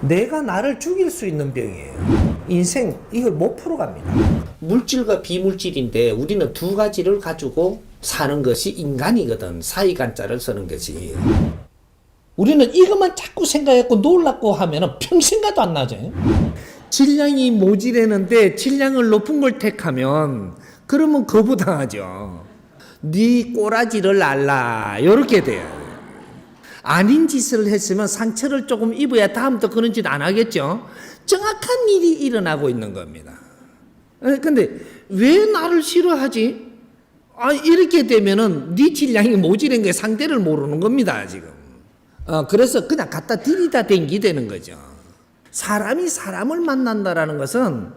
내가 나를 죽일 수 있는 병이에요. 인생 이걸 못 풀어갑니다. 물질과 비물질인데 우리는 두 가지를 가지고 사는 것이 인간이거든. 사이간자를 쓰는 것이. 우리는 이것만 자꾸 생각했고 놀랐고 하면 평생 가도 안 나죠. 질량이 모자라는데 질량을 높은 걸 택하면 그러면 거부당하죠. 네 꼬라지를 알라 이렇게 돼요. 아닌 짓을 했으면 상처를 조금 입어야 다음부터 그런 짓 안 하겠죠. 정확한 일이 일어나고 있는 겁니다. 근데 왜 나를 싫어하지? 이렇게 되면은 네 질량이 모자란 게 상대를 모르는 겁니다 지금. 그래서 그냥 갖다 들이다 댕기 되는 거죠. 사람이 사람을 만난다라는 것은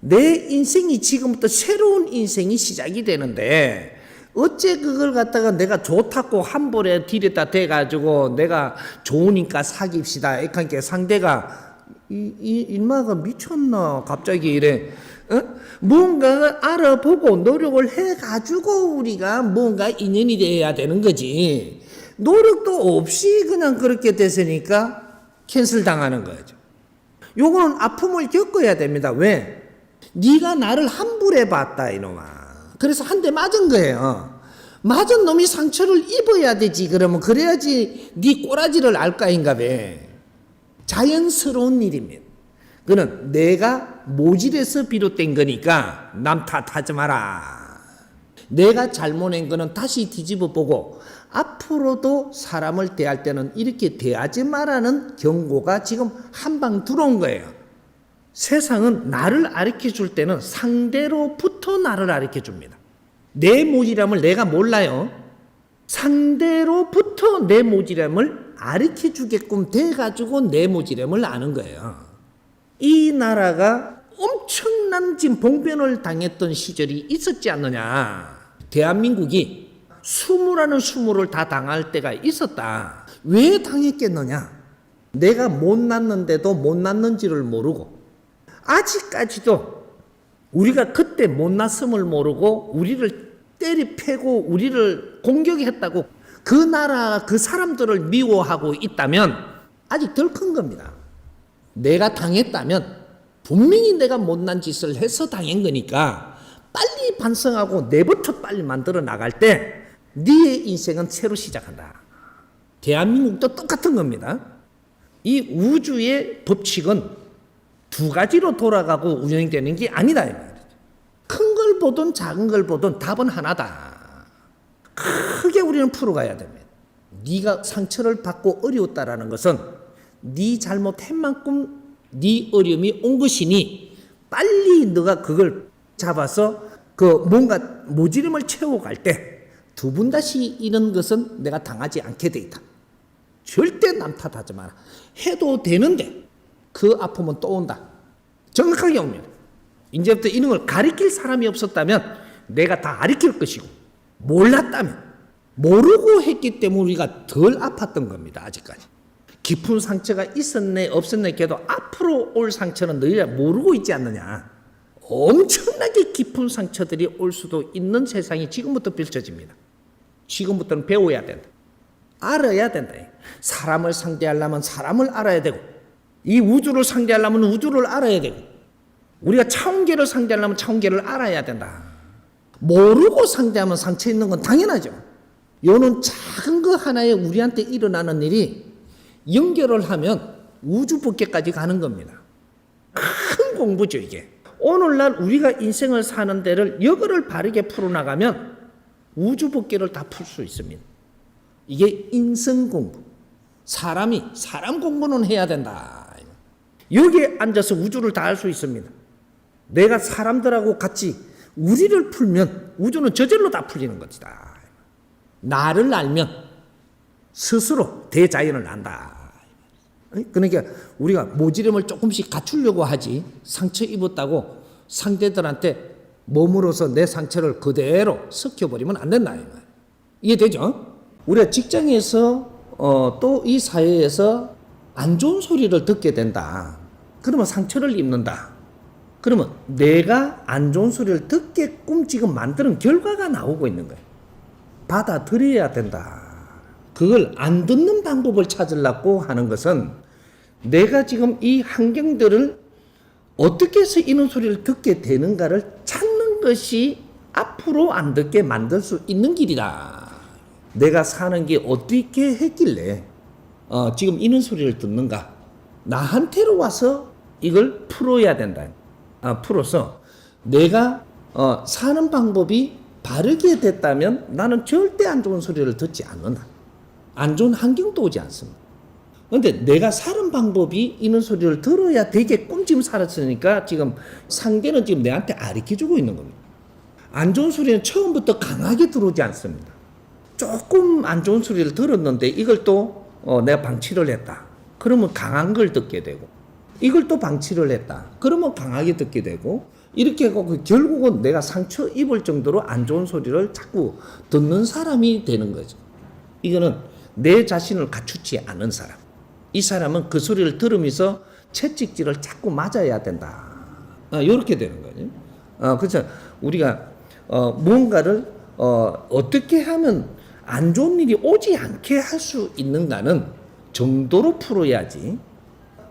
내 인생이 지금부터 새로운 인생이 시작이 되는데 어째 그걸 갖다가 내가 좋다고 한 번에 들였다 대가지고 내가 좋으니까 사깁시다. 이렇게 상대가 인마가 미쳤나 갑자기 이래. 뭔가 알아보고 노력을 해가지고 우리가 뭔가 인연이 돼야 되는 거지. 노력도 없이 그냥 그렇게 됐으니까 캔슬 당하는 거죠. 요거는 아픔을 겪어야 됩니다. 왜? 네가 나를 함부로 봤다 이놈아. 그래서 한 대 맞은 거예요. 맞은 놈이 상처를 입어야 되지. 그러면 그래야지 네 꼬라지를 알까인가 봐. 자연스러운 일입니다. 그는 내가 모질에서 비롯된 거니까 남 탓하지 마라. 내가 잘못한 거는 다시 뒤집어 보고 앞으로도 사람을 대할 때는 이렇게 대하지 마라는 경고가 지금 한 방 들어온 거예요. 세상은 나를 가르쳐 줄 때는 상대로부터 나를 가르쳐 줍니다. 내 모질함을 내가 몰라요. 상대로부터 내 모질함을 가르쳐 주게끔 돼가지고 내 모질함을 아는 거예요. 이 나라가 엄청난 지금 봉변을 당했던 시절이 있었지 않느냐. 대한민국이 수모라는 수모를 다 당할 때가 있었다. 왜 당했겠느냐. 내가 못났는데도 못났는지를 모르고 아직까지도 우리가 그때 못났음을 모르고 우리를 때리 패고 우리를 공격했다고 그 나라 그 사람들을 미워하고 있다면 아직 덜 큰 겁니다. 내가 당했다면 분명히 내가 못난 짓을 해서 당한 거니까 빨리 반성하고 내부터 빨리 만들어 나갈 때 네의 인생은 새로 시작한다. 대한민국도 똑같은 겁니다. 이 우주의 법칙은 두 가지로 돌아가고 운영되는 게 아니다 이 말이죠. 큰 걸 보든 작은 걸 보든 답은 하나다. 크게 우리는 풀어가야 됩니다. 네가 상처를 받고 어려웠다라는 것은 네 잘못한 만큼 네 어려움이 온 것이니 빨리 너가 그걸 잡아서 그 뭔가 모지름을 채워갈 때 두 번 다시 이런 것은 내가 당하지 않게 돼 있다. 절대 남 탓하지 마라. 해도 되는데 그 아픔은 또 온다. 정확하게 옵니다. 이제부터 이런 걸 가르칠 사람이 없었다면 내가 다 가르칠 것이고 몰랐다면 모르고 했기 때문에 우리가 덜 아팠던 겁니다. 아직까지. 깊은 상처가 있었네 없었네 걔도 앞으로 올 상처는 너희가 모르고 있지 않느냐. 엄청나게 깊은 상처들이 올 수도 있는 세상이 지금부터 펼쳐집니다. 지금부터는 배워야 된다. 알아야 된다. 사람을 상대하려면 사람을 알아야 되고 이 우주를 상대하려면 우주를 알아야 되고 우리가 차원계를 상대하려면 차원계를 알아야 된다. 모르고 상대하면 상처 있는 건 당연하죠. 요는 작은 거 하나에 우리한테 일어나는 일이 연결을 하면 우주 법계까지 가는 겁니다. 큰 공부죠 이게. 오늘날 우리가 인생을 사는 데를 여거를 바르게 풀어나가면 우주 법계를 다 풀 수 있습니다. 이게 인성 공부. 사람이 사람 공부는 해야 된다. 여기에 앉아서 우주를 다 알 수 있습니다. 내가 사람들하고 같이 우리를 풀면 우주는 저절로 다 풀리는 것이다. 나를 알면 스스로 대자연을 안다. 그러니까 우리가 모지름을 조금씩 갖추려고 하지 상처 입었다고 상대들한테 머물어서 내 상처를 그대로 섞여버리면 안 된다. 이해되죠? 우리가 직장에서 또 이 사회에서 안 좋은 소리를 듣게 된다. 그러면 상처를 입는다. 그러면 내가 안 좋은 소리를 듣게끔 지금 만드는 결과가 나오고 있는 거예요. 받아들여야 된다. 그걸 안 듣는 방법을 찾으려고 하는 것은 내가 지금 이 환경들을 어떻게 해서 이런 소리를 듣게 되는가를 찾는 것이 앞으로 안 듣게 만들 수 있는 길이다. 내가 사는 게 어떻게 했길래 지금 이런 소리를 듣는가? 나한테로 와서 이걸 풀어야 된다. 풀어서 내가 사는 방법이 바르게 됐다면 나는 절대 안 좋은 소리를 듣지 않는다. 안 좋은 환경도 오지 않습니다. 그런데 내가 사는 방법이 이런 소리를 들어야 되게끔 지금 살았으니까 지금 상대는 지금 내한테 가르쳐주고 있는 겁니다. 안 좋은 소리는 처음부터 강하게 들어오지 않습니다. 조금 안 좋은 소리를 들었는데 이걸 또 내가 방치를 했다. 그러면 강한 걸 듣게 되고 이걸 또 방치를 했다. 그러면 강하게 듣게 되고 이렇게 하고 결국은 내가 상처 입을 정도로 안 좋은 소리를 자꾸 듣는 사람이 되는 거죠. 이거는 내 자신을 갖추지 않은 사람. 이 사람은 그 소리를 들으면서 채찍질을 자꾸 맞아야 된다. 이렇게 되는 거죠. 그래서 우리가 무언가를 어떻게 하면 안 좋은 일이 오지 않게 할 수 있는가는 정도로 풀어야지.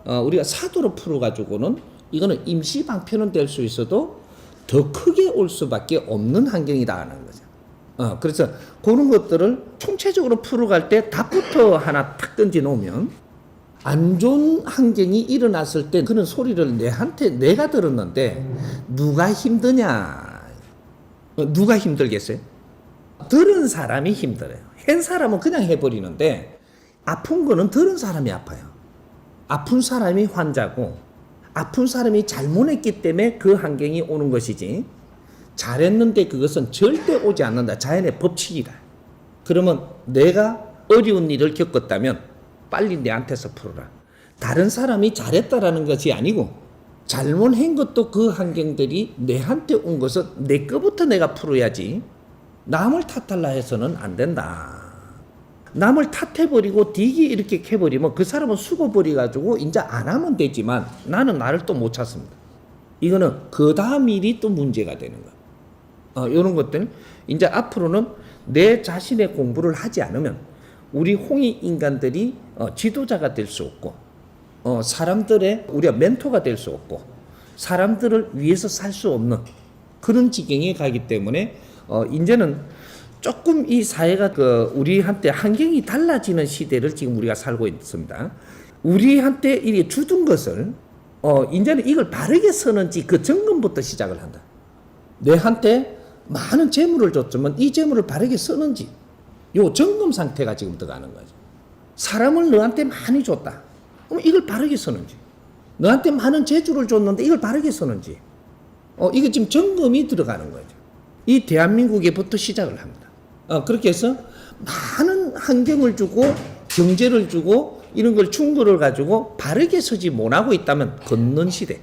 우리가 사도로 풀어가지고는 이거는 임시 방편은 될 수 있어도 더 크게 올 수밖에 없는 환경이다 하는 거죠. 그래서 그런 것들을 총체적으로 풀어갈 때 답부터 하나 탁 던져 놓으면 안 좋은 환경이 일어났을 때 그런 소리를 내가 들었는데 누가 힘드냐? 누가 힘들겠어요? 들은 사람이 힘들어요. 한 사람은 그냥 해버리는데 아픈 거는 들은 사람이 아파요. 아픈 사람이 환자고 아픈 사람이 잘못했기 때문에 그 환경이 오는 것이지 잘했는데 그것은 절대 오지 않는다. 자연의 법칙이다. 그러면 내가 어려운 일을 겪었다면 빨리 내한테서 풀어라. 다른 사람이 잘했다라는 것이 아니고 잘못한 것도 그 환경들이 내한테 온 것은 내 거부터 내가 풀어야지 남을 탓할라 해서는 안 된다. 남을 탓해버리고 뒤기 이렇게 해버리면 그 사람은 죽어버려가지고 이제 안 하면 되지만 나는 나를 또 못 찾습니다. 이거는 그 다음 일이 또 문제가 되는 거야. 이런 것들 이제 앞으로는 내 자신의 공부를 하지 않으면 우리 홍익 인간들이 지도자가 될 수 없고 사람들의 우리가 멘토가 될 수 없고 사람들을 위해서 살 수 없는 그런 지경에 가기 때문에 이제는 조금 이 사회가 우리한테 환경이 달라지는 시대를 지금 우리가 살고 있습니다. 우리한테 이렇게 주둔 것을 이제는 이걸 바르게 쓰는지 그 점검부터 시작을 한다. 내한테 많은 재물을 줬지만 이 재물을 바르게 쓰는지 요 점검 상태가 지금 들어가는 거죠. 사람을 너한테 많이 줬다. 그럼 이걸 바르게 쓰는지 너한테 많은 재주를 줬는데 이걸 바르게 쓰는지 이게 지금 점검이 들어가는 거죠. 이 대한민국에부터 시작을 합니다. 그렇게 해서 많은 환경을 주고 경제를 주고 이런 걸 준 거를 가지고 바르게 쓰지 못하고 있다면 걷는 시대.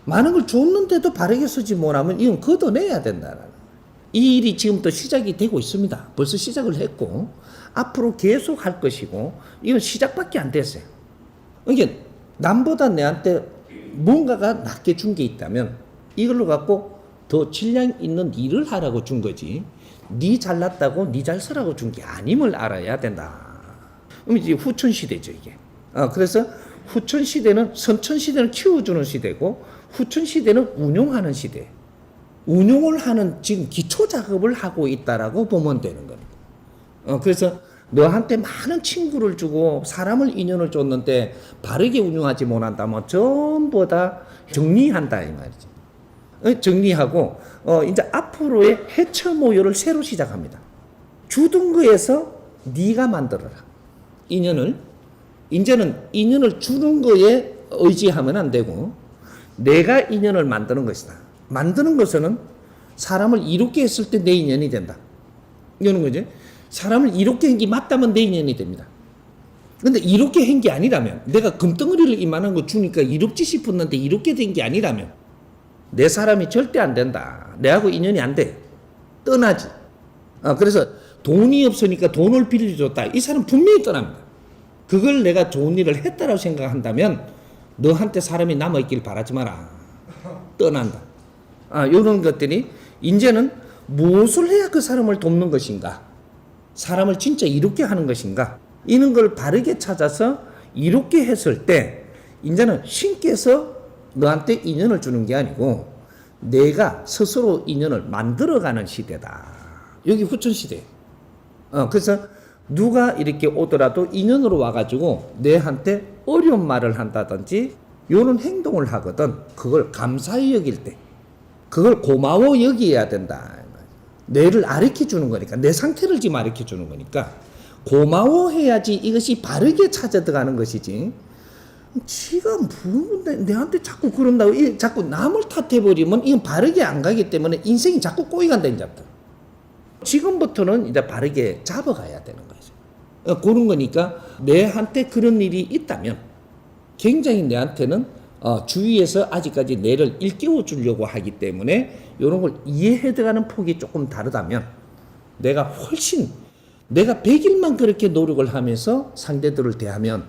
많은 걸 줬는데도 바르게 쓰지 못하면 이건 걷어내야 된다는 이 일이 지금부터 시작이 되고 있습니다. 벌써 시작을 했고 앞으로 계속 할 것이고 이건 시작밖에 안 됐어요. 그러니까 남보다 내한테 뭔가가 낮게 준 게 있다면 이걸로 갖고 더 질량 있는 일을 하라고 준 거지 니 잘났다고 니 잘 쓰라고 준 게 아님을 알아야 된다. 그럼 이제 후천 시대죠 이게. 그래서 후천 시대는 선천 시대는 키워주는 시대고 후천 시대는 운용하는 시대. 운용을 하는 지금 기초 작업을 하고 있다라고 보면 되는 겁니다. 그래서 너한테 많은 친구를 주고 사람을 인연을 줬는데 바르게 운용하지 못한다면 전부 다 정리한다 이 말이죠. 정리하고 이제 앞으로의 해처 모여를 새로 시작합니다. 주둔 거에서 네가 만들어라. 인연을 이제는 인연을 주는 거에 의지하면 안 되고 내가 인연을 만드는 것이다. 만드는 것은 사람을 이롭게 했을 때 내 인연이 된다. 이러는 거죠. 사람을 이롭게 한 게 맞다면 내 인연이 됩니다. 근데 이롭게 한 게 아니라면 내가 금덩어리를 이만한 거 주니까 이롭지 싶었는데 이롭게 된 게 아니라면 내 사람이 절대 안 된다. 내하고 인연이 안 돼. 떠나지. 그래서 돈이 없으니까 돈을 빌려줬다. 이 사람 분명히 떠납니다. 그걸 내가 좋은 일을 했다라고 생각한다면 너한테 사람이 남아있길 바라지 마라. 떠난다. 이런 것들이 이제는 무엇을 해야 그 사람을 돕는 것인가? 사람을 진짜 이롭게 하는 것인가? 이런 걸 바르게 찾아서 이롭게 했을 때 이제는 신께서 너한테 인연을 주는 게 아니고 내가 스스로 인연을 만들어가는 시대다. 여기 후천시대. 그래서 누가 이렇게 오더라도 인연으로 와가지고 내한테 어려운 말을 한다든지 이런 행동을 하거든. 그걸 감사히 여길 때, 그걸 고마워 여기어야 된다. 내를 가르쳐 주는 거니까, 내 상태를 지금 가르쳐 주는 거니까 고마워해야지 이것이 바르게 찾아 들어가는 것이지. 지가 뭐 내한테 자꾸 그런다고 자꾸 남을 탓해버리면 이건 바르게 안 가기 때문에 인생이 자꾸 꼬이간다 이제부터. 지금부터는 이제 바르게 잡아가야 되는 거죠. 그런 거니까 내한테 그런 일이 있다면 굉장히 내한테는 주위에서 아직까지 내를 일깨워 주려고 하기 때문에 이런 걸 이해해 들어가는 폭이 조금 다르다면 내가 100일만 그렇게 노력을 하면서 상대들을 대하면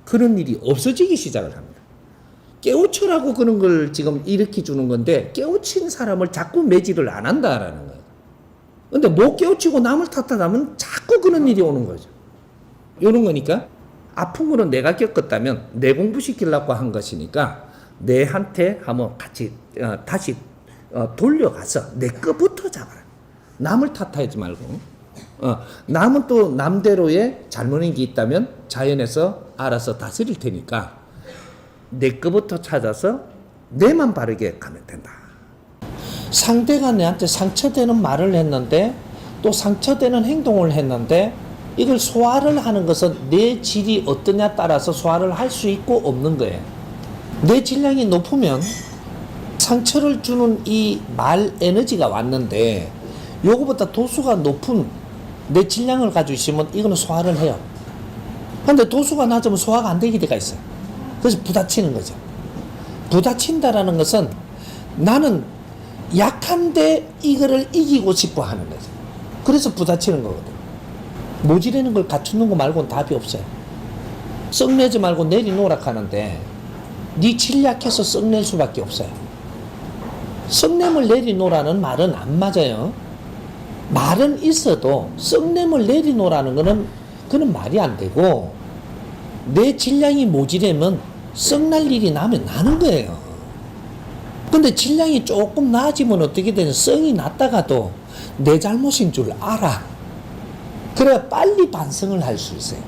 그런 일이 없어지기 시작을 합니다. 깨우쳐라고 그런 걸 지금 일으켜 주는 건데 깨우친 사람을 자꾸 매질을 안 한다라는 거예요. 근데 못 깨우치고 남을 탓하면 자꾸 그런 일이 오는 거죠. 이런 거니까 아픈 거는 내가 겪었다면 내 공부시키려고 한 것이니까 내한테 한번 같이 다시 돌려가서 내 거부터 잡아라. 남을 탓하지 말고. 남은 또 남대로의 잘못인 게 있다면 자연에서 알아서 다스릴 테니까 내 거부터 찾아서 내만 바르게 가면 된다. 상대가 내한테 상처되는 말을 했는데 또 상처되는 행동을 했는데 이걸 소화를 하는 것은 내 질이 어떠냐 따라서 소화를 할 수 있고 없는 거예요. 내 질량이 높으면 상처를 주는 이 말 에너지가 왔는데 요거보다 도수가 높은 내 질량을 가지고 있으면 이거는 소화를 해요. 근데 도수가 낮으면 소화가 안 되게 돼가 있어요. 그래서 부딪히는 거죠. 부딪힌다라는 것은 나는 약한데 이거를 이기고 싶어 하는 거죠. 그래서 부딪히는 거거든. 모지르는 걸 갖추는 거 말고는 답이 없어요. 썩내지 말고 내리놓으라 하는데 네 질 약해서 썩낼 수밖에 없어요. 썩냄을 내리놓으라는 말은 안 맞아요. 말은 있어도 썩냄을 내리놓으라는 거는 그는 말이 안 되고 내 질량이 모지르면 썩날 일이 나면 나는 거예요. 근데 질량이 조금 나아지면 어떻게 되냐, 썩이 났다가도 내 잘못인 줄 알아. 그래야 빨리 반성을 할 수 있어요.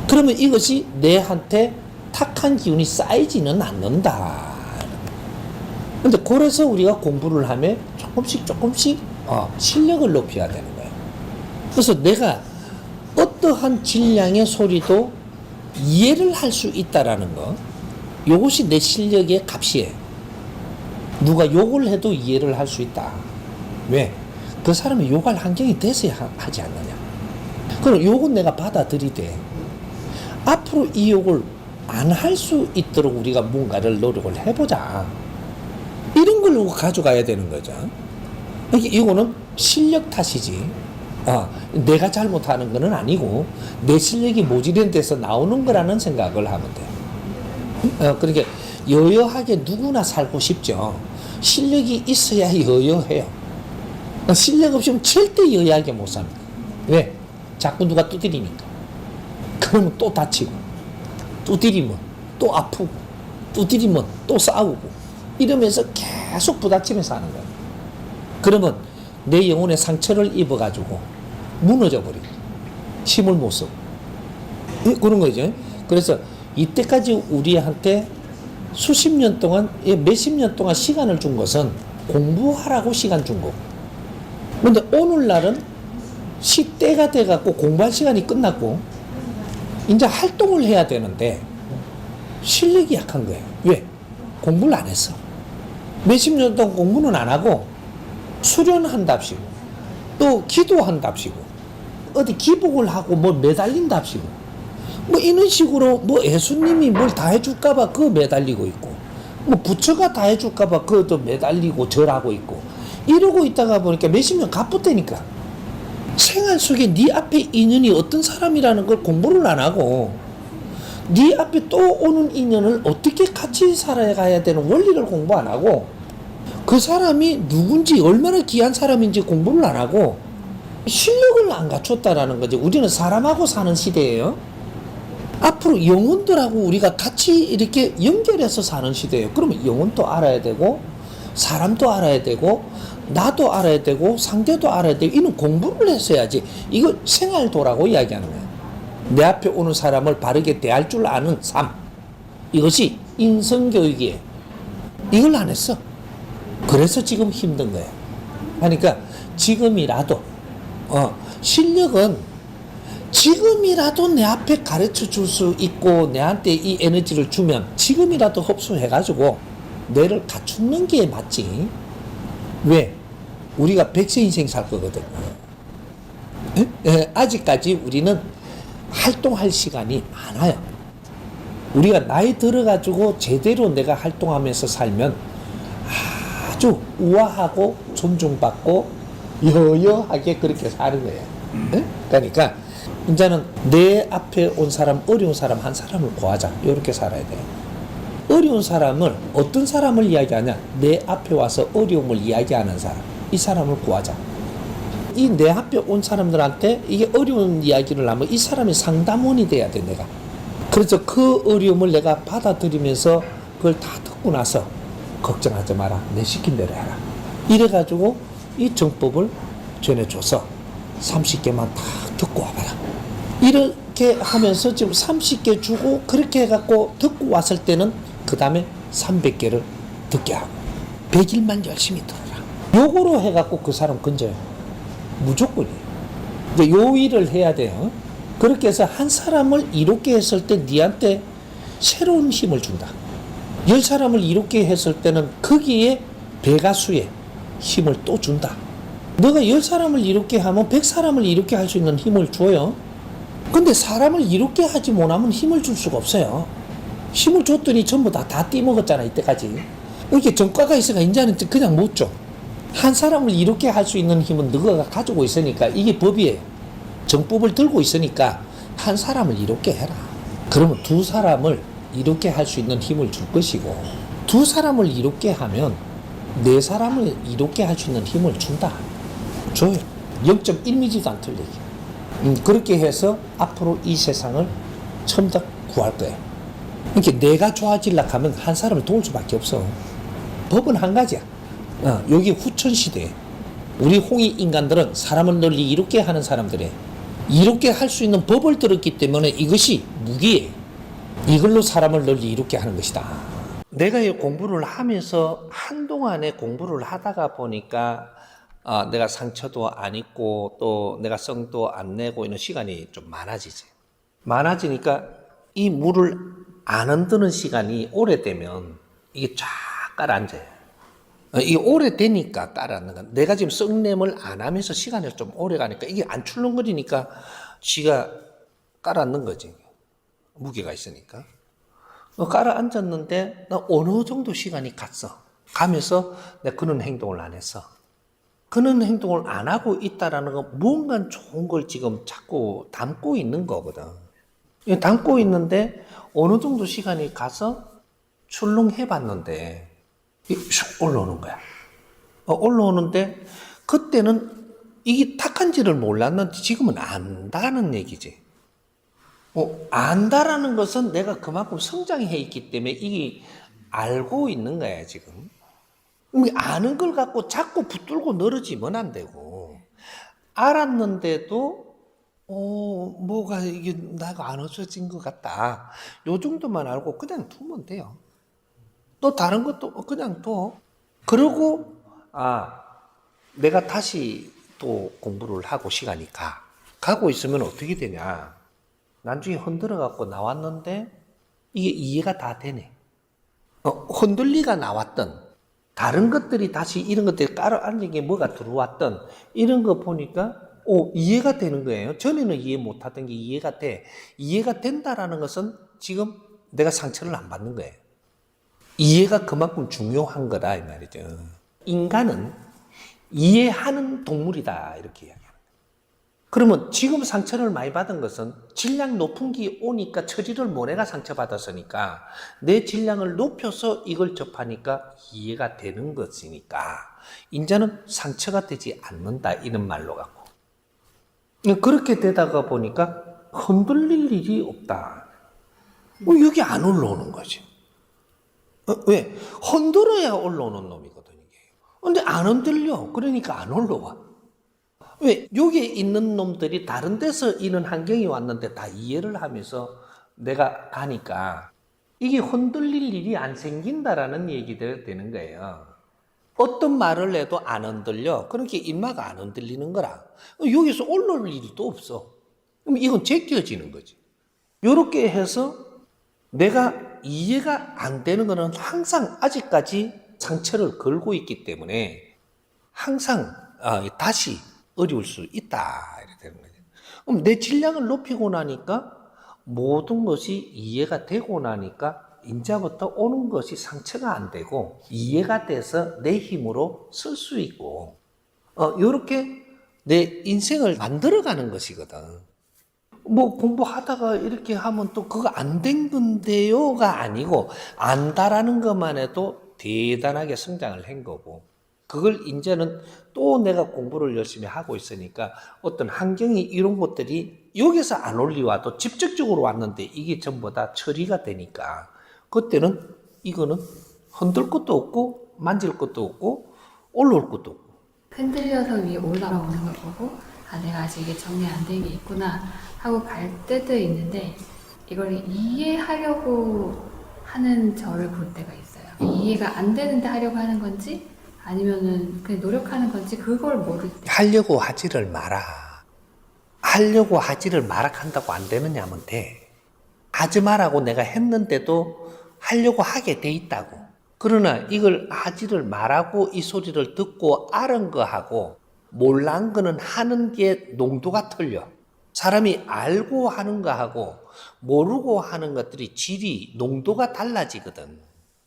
그러면 이것이 내한테 탁한 기운이 쌓이지는 않는다. 근데 그래서 우리가 공부를 하면 조금씩 실력을 높여야 되는 거예요. 그래서 내가 어떠한 질량의 소리도 이해를 할 수 있다라는 거, 이것이 내 실력의 값이에요. 누가 욕을 해도 이해를 할 수 있다. 왜? 그 사람이 욕할 환경이 돼서야 하지 않느냐. 그럼 욕은 내가 받아들이되 앞으로 이 욕을 안 할 수 있도록 우리가 뭔가를 노력을 해보자. 이런 걸 가져가야 되는 거죠. 이거는 실력 탓이지. 내가 잘못하는 건 아니고 내 실력이 모자란 데서 나오는 거라는 생각을 하면 돼요. 그러니까 여여하게 누구나 살고 싶죠. 실력이 있어야 여여해요. 실력 없으면 절대 여여하게 못 삽니다. 왜? 자꾸 누가 두드리니까. 그러면 또 다치고, 두드리면 또 아프고, 두드리면 또 싸우고, 이러면서 계속 부딪히면서 하는 거예요. 그러면 내 영혼에 상처를 입어가지고 무너져 버려요. 힘을 못 쓰고. 그런 거죠. 그래서 이때까지 우리한테 수십 년 동안, 몇십 년 동안 시간을 준 것은 공부하라고 시간 준 거고. 근데 오늘날은 시때가 돼갖고 공부할 시간이 끝났고, 이제 활동을 해야 되는데, 실력이 약한 거예요. 왜? 공부를 안 했어. 몇십 년 동안 공부는 안 하고, 수련한답시고, 또 기도한답시고, 어디 기복을 하고 뭐 매달린답시고, 뭐 이런 식으로 뭐 예수님이 뭘 다 해줄까봐 그거 매달리고 있고, 뭐 부처가 다 해줄까봐 그것도 매달리고 절하고 있고, 이러고 있다가 보니까 몇십 년 갑부대니까 생활 속에 네 앞에 인연이 어떤 사람이라는 걸 공부를 안 하고 네 앞에 또 오는 인연을 어떻게 같이 살아가야 되는 원리를 공부 안 하고 그 사람이 누군지 얼마나 귀한 사람인지 공부를 안 하고 실력을 안 갖췄다라는 거지. 우리는 사람하고 사는 시대예요. 앞으로 영혼들하고 우리가 같이 이렇게 연결해서 사는 시대예요. 그러면 영혼도 알아야 되고 사람도 알아야 되고 나도 알아야 되고 상대도 알아야 되고 이는 공부를 했어야지. 이거 생활도라고 이야기하는 거예요. 내 앞에 오는 사람을 바르게 대할 줄 아는 삶. 이것이 인성교육이에요. 이걸 안 했어. 그래서 지금 힘든 거예요. 그러니까 지금이라도 실력은 지금이라도 내 앞에 가르쳐 줄 수 있고 내한테 이 에너지를 주면 지금이라도 흡수해가지고 뇌를 갖추는 게 맞지. 왜? 우리가 100세 인생 살 거거든. 아직까지 우리는 활동할 시간이 많아요. 우리가 나이 들어가지고 제대로 내가 활동하면서 살면 아주 우아하고 존중받고 여여하게 그렇게 사는 거예요. 그러니까 이제는 내 앞에 온 사람, 어려운 사람 한 사람을 구하자. 이렇게 살아야 돼요. 어려운 사람을 어떤 사람을 이야기하냐? 내 앞에 와서 어려움을 이야기하는 사람. 이 사람을 구하자. 이 내 앞에 온 사람들한테 이게 어려운 이야기를 하면 이 사람이 상담원이 돼야 돼, 내가. 그래서 그 어려움을 내가 받아들이면서 그걸 다 듣고 나서 걱정하지 마라. 내 시킨 대로 해라. 이래가지고 이 정법을 전해줘서 30개만 다 듣고 와봐라. 이렇게 하면서 지금 30개 주고 그렇게 해갖고 듣고 왔을 때는 그 다음에 300개를 듣게 하고 100일만 열심히 들어라. 요거로 해갖고 그 사람 건져요. 무조건이에요. 이제 요 일을 해야 돼요. 그렇게 해서 한 사람을 이롭게 했을 때 니한테 새로운 힘을 준다. 10사람을 이롭게 했을 때는 거기에 배가수의 힘을 또 준다. 너가 10사람을 이롭게 하면 100사람을 이롭게 할 수 있는 힘을 줘요. 근데 사람을 이롭게 하지 못하면 힘을 줄 수가 없어요. 힘을 줬더니 전부 다 띠먹었잖아, 이때까지. 이렇게 전과가 있으니까 이제는 그냥 못 줘. 한 사람을 이롭게 할 수 있는 힘은 너가 가지고 있으니까 이게 법이에요. 정법을 들고 있으니까 한 사람을 이롭게 해라. 그러면 2사람을 이롭게 할 수 있는 힘을 줄 것이고 2사람을 이롭게 하면 4사람을 이롭게 할 수 있는 힘을 준다. 줘요. 0.1mm도 안 틀리게. 그렇게 해서 앞으로 이 세상을 첨단 구할 거예요. 이렇게 내가 좋아지려고 하면 한 사람을 도울 수밖에 없어. 법은 한 가지야. 여기 후천시대에 우리 홍익 인간들은 사람을 널리 이롭게 하는 사람들이에요. 이롭게 할 수 있는 법을 들었기 때문에 이것이 무기예요. 이걸로 사람을 널리 이롭게 하는 것이다. 내가 이 공부를 하면서 한동안에 공부를 하다가 보니까 내가 상처도 안 입고 또 내가 성도 안 내고 있는 시간이 좀 많아지지. 많아지니까 이 물을 안 흔드는 시간이 오래되면 이게 쫙 깔아앉아요. 이게 오래되니까 깔아앉는 거야. 내가 지금 썩냄을 안 하면서 시간이 좀 오래 가니까 이게 안 출렁거리니까 지가 깔아앉는 거지. 무게가 있으니까. 깔아앉았는데 나 어느 정도 시간이 갔어. 가면서 내가 그런 행동을 안 했어. 그런 행동을 안 하고 있다라는 건 뭔가 좋은 걸 지금 자꾸 담고 있는 거거든. 담고 있는데 어느 정도 시간이 가서 출렁해 봤는데 슉 올라오는 거야. 올라오는데 그때는 이게 탁한지를 몰랐는데 지금은 안다는 얘기지. 안다라는 것은 내가 그만큼 성장해 있기 때문에 이게 알고 있는 거야, 지금. 아는 걸 갖고 자꾸 붙들고 늘어지면 안 되고, 알았는데도, 뭐가 이게 나가 안 없어진 것 같다. 요 정도만 알고 그냥 두면 돼요. 또 다른 것도 그냥 둬. 그러고, 내가 다시 또 공부를 하고 시간이 가고 있으면 어떻게 되냐. 나중에 흔들어 갖고 나왔는데, 이게 이해가 다 되네. 흔들리가 나왔던, 다른 것들이 다시 이런 것들이 깔아앉은 게 뭐가 들어왔던 이런 거 보니까 이해가 되는 거예요. 전에는 이해 못하던 게 이해가 돼. 이해가 된다라는 것은 지금 내가 상처를 안 받는 거예요. 이해가 그만큼 중요한 거다 이 말이죠. 인간은 이해하는 동물이다 이렇게 이야기합니다. 그러면 지금 상처를 많이 받은 것은 질량 높은 게 오니까 처리를 못해가 상처받았으니까 내 질량을 높여서 이걸 접하니까 이해가 되는 것이니까 이제는 상처가 되지 않는다 이런 말로 갖고 그렇게 되다가 보니까 흔들릴 일이 없다. 여기 안 올라오는 거지. 왜? 흔들어야 올라오는 놈이거든, 이게. 근데 안 흔들려. 그러니까 안 올라와. 왜? 여기에 있는 놈들이 다른 데서 이런 환경이 왔는데 다 이해를 하면서 내가 가니까 이게 흔들릴 일이 안 생긴다라는 얘기가 되는 거예요. 어떤 말을 해도 안 흔들려. 그러니까 인마가 안 흔들리는 거라. 여기서 올라올 일이 또 없어. 그럼 이건 제껴지는 거지. 이렇게 해서 내가 이해가 안 되는 거는 항상 아직까지 상처를 걸고 있기 때문에 항상 다시 어려울 수 있다. 이렇게 되는 거죠. 그럼 내 질량을 높이고 나니까 모든 것이 이해가 되고 나니까 이제부터 오는 것이 상처가 안 되고 이해가 돼서 내 힘으로 쓸 수 있고 이렇게 내 인생을 만들어가는 것이거든. 뭐 공부하다가 이렇게 하면 또 그거 안 된 건데요가 아니고 안다라는 것만 해도 대단하게 성장을 한 거고 그걸 이제는 또 내가 공부를 열심히 하고 있으니까 어떤 환경이 이런 것들이 여기서 안 올리와도 직접적으로 왔는데 이게 전부 다 처리가 되니까 그때는 이거는 흔들 것도 없고 만질 것도 없고 올라올 것도 없고 흔들려서 위에 올라오는 걸 보고 내가 아직 이게 정리 안 된 게 있구나 하고 갈 때도 있는데 이걸 이해하려고 하는 저를 볼 때가 있어요. 이해가 안 되는데 하려고 하는 건지 아니면은 그냥 노력하는 건지 그걸 모를 때 하려고 하지를 마라. 하려고 하지를 마라 한다고 안 되느냐면 돼. 하지 마라고 내가 했는데도 하려고 하게 돼 있다고. 그러나 이걸 하지를 말라고 이 소리를 듣고 알은 거하고 몰란 거는 하는 게 농도가 틀려. 사람이 알고 하는 거하고 모르고 하는 것들이 질이 농도가 달라지거든.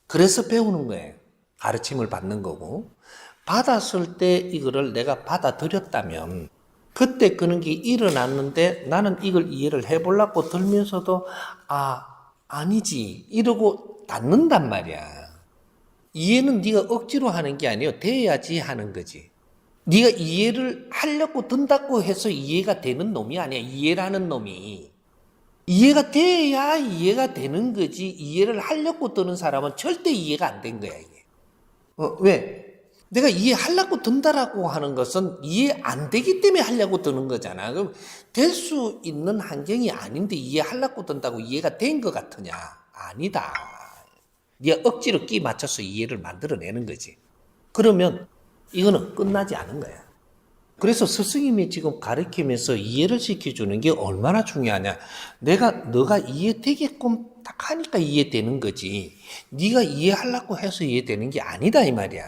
그래서 배우는 거예요. 가르침을 받는 거고 받았을 때 이거를 내가 받아들였다면 그때 그런 게 일어났는데 나는 이걸 이해를 해보려고 들면서도 아니지 이러고 닫는단 말이야. 이해는 네가 억지로 하는 게 아니에요. 돼야지 하는 거지. 네가 이해를 하려고 든다고 해서 이해가 되는 놈이 아니야. 이해라는 놈이. 이해가 돼야 이해가 되는 거지. 이해를 하려고 드는 사람은 절대 이해가 안 된 거야 이게. 왜? 내가 이해하려고 든다라고 하는 것은 이해 안 되기 때문에 하려고 드는 거잖아. 그럼 될 수 있는 환경이 아닌데 이해하려고 든다고 이해가 된 것 같으냐? 아니다. 네가 억지로 끼 맞춰서 이해를 만들어내는 거지. 그러면 이거는 끝나지 않은 거야. 그래서 스승님이 지금 가르치면서 이해를 시켜주는 게 얼마나 중요하냐. 너가 이해되게끔 딱 하니까 이해되는 거지. 네가 이해하려고 해서 이해되는 게 아니다 이 말이야.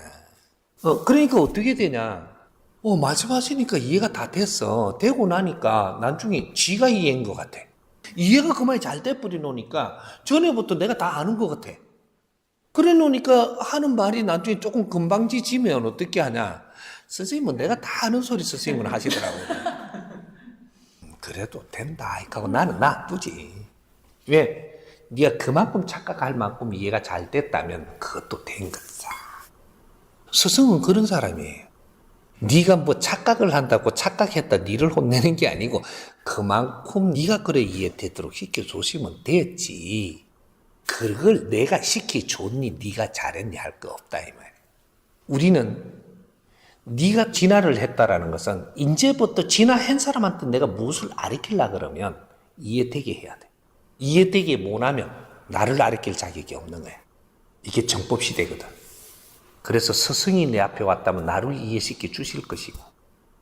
그러니까 어떻게 되냐. 말씀하시니까 이해가 다 됐어. 되고 나니까 나중에 지가 이해한 것 같아. 이해가 그만이 잘 돼버리 놓으니까 전에부터 내가 다 아는 것 같아. 그래 놓으니까 하는 말이 나중에 조금 금방지지면 어떻게 하냐. 선생님은 내가 다 아는 소리 선생님은 하시더라고요. 그래도 된다 하고 나는 놔두지. 왜? 네가 그만큼 착각할 만큼 이해가 잘 됐다면 그것도 된 거다. 스승은 그런 사람이에요. 네가 뭐 착각을 한다고 착각했다 니를 혼내는 게 아니고 그만큼 네가 그래 이해되도록 시켜줬으면 됐지. 그걸 내가 시켜줬니 네가 잘했니 할 거 없다 이 말이야. 우리는 네가 진화를 했다라는 것은 이제부터 진화한 사람한테 내가 무엇을 가르치려 그러면 이해되게 해야 돼. 이해되게 못하면 나를 가르칠 자격이 없는 거야. 이게 정법시대거든. 그래서 스승이 내 앞에 왔다면 나를 이해시켜 주실 것이고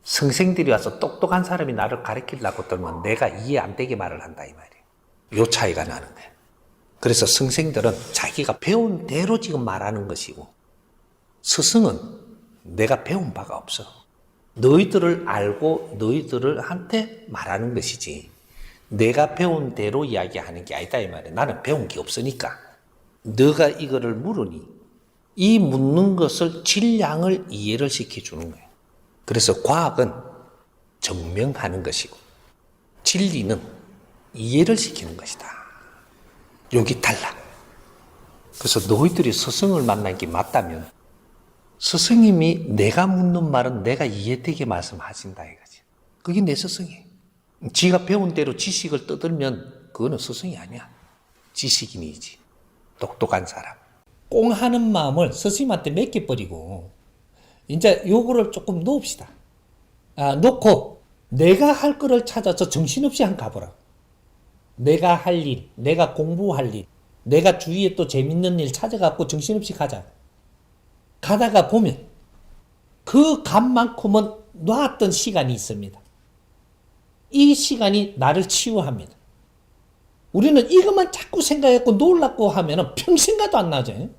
선생들이 와서 똑똑한 사람이 나를 가르치려고 들면 내가 이해 안 되게 말을 한다 이 말이야. 요 차이가 나는 거야. 그래서 선생들은 자기가 배운 대로 지금 말하는 것이고 스승은 내가 배운 바가 없어. 너희들을 알고 너희들한테 말하는 것이지 내가 배운 대로 이야기하는 게 아니다 이 말이야. 나는 배운 게 없으니까. 너가 이거를 물으니 이 묻는 것을 질량을 이해를 시켜주는 거예요. 그래서 과학은 증명하는 것이고 진리는 이해를 시키는 것이다. 여기 달라. 그래서 너희들이 스승을 만난 게 맞다면 스승님이 내가 묻는 말은 내가 이해되게 말씀하신다 이거지. 그게 내 스승이에요. 지가 배운 대로 지식을 떠들면 그거는 스승이 아니야. 지식인이지. 똑똑한 사람. 꽁하는 마음을 스승님한테 맡겨버리고 이제 요거를 조금 놓읍시다. 놓고 내가 할 거를 찾아서 정신없이 한 가보라. 내가 할 일, 내가 공부할 일, 내가 주위에 또 재밌는 일 찾아갖고 정신없이 가자. 가다가 보면 그 값만큼은 놨던 시간이 있습니다. 이 시간이 나를 치유합니다. 우리는 이것만 자꾸 생각했고 놀랐고 하면 평생 가도 안 나죠.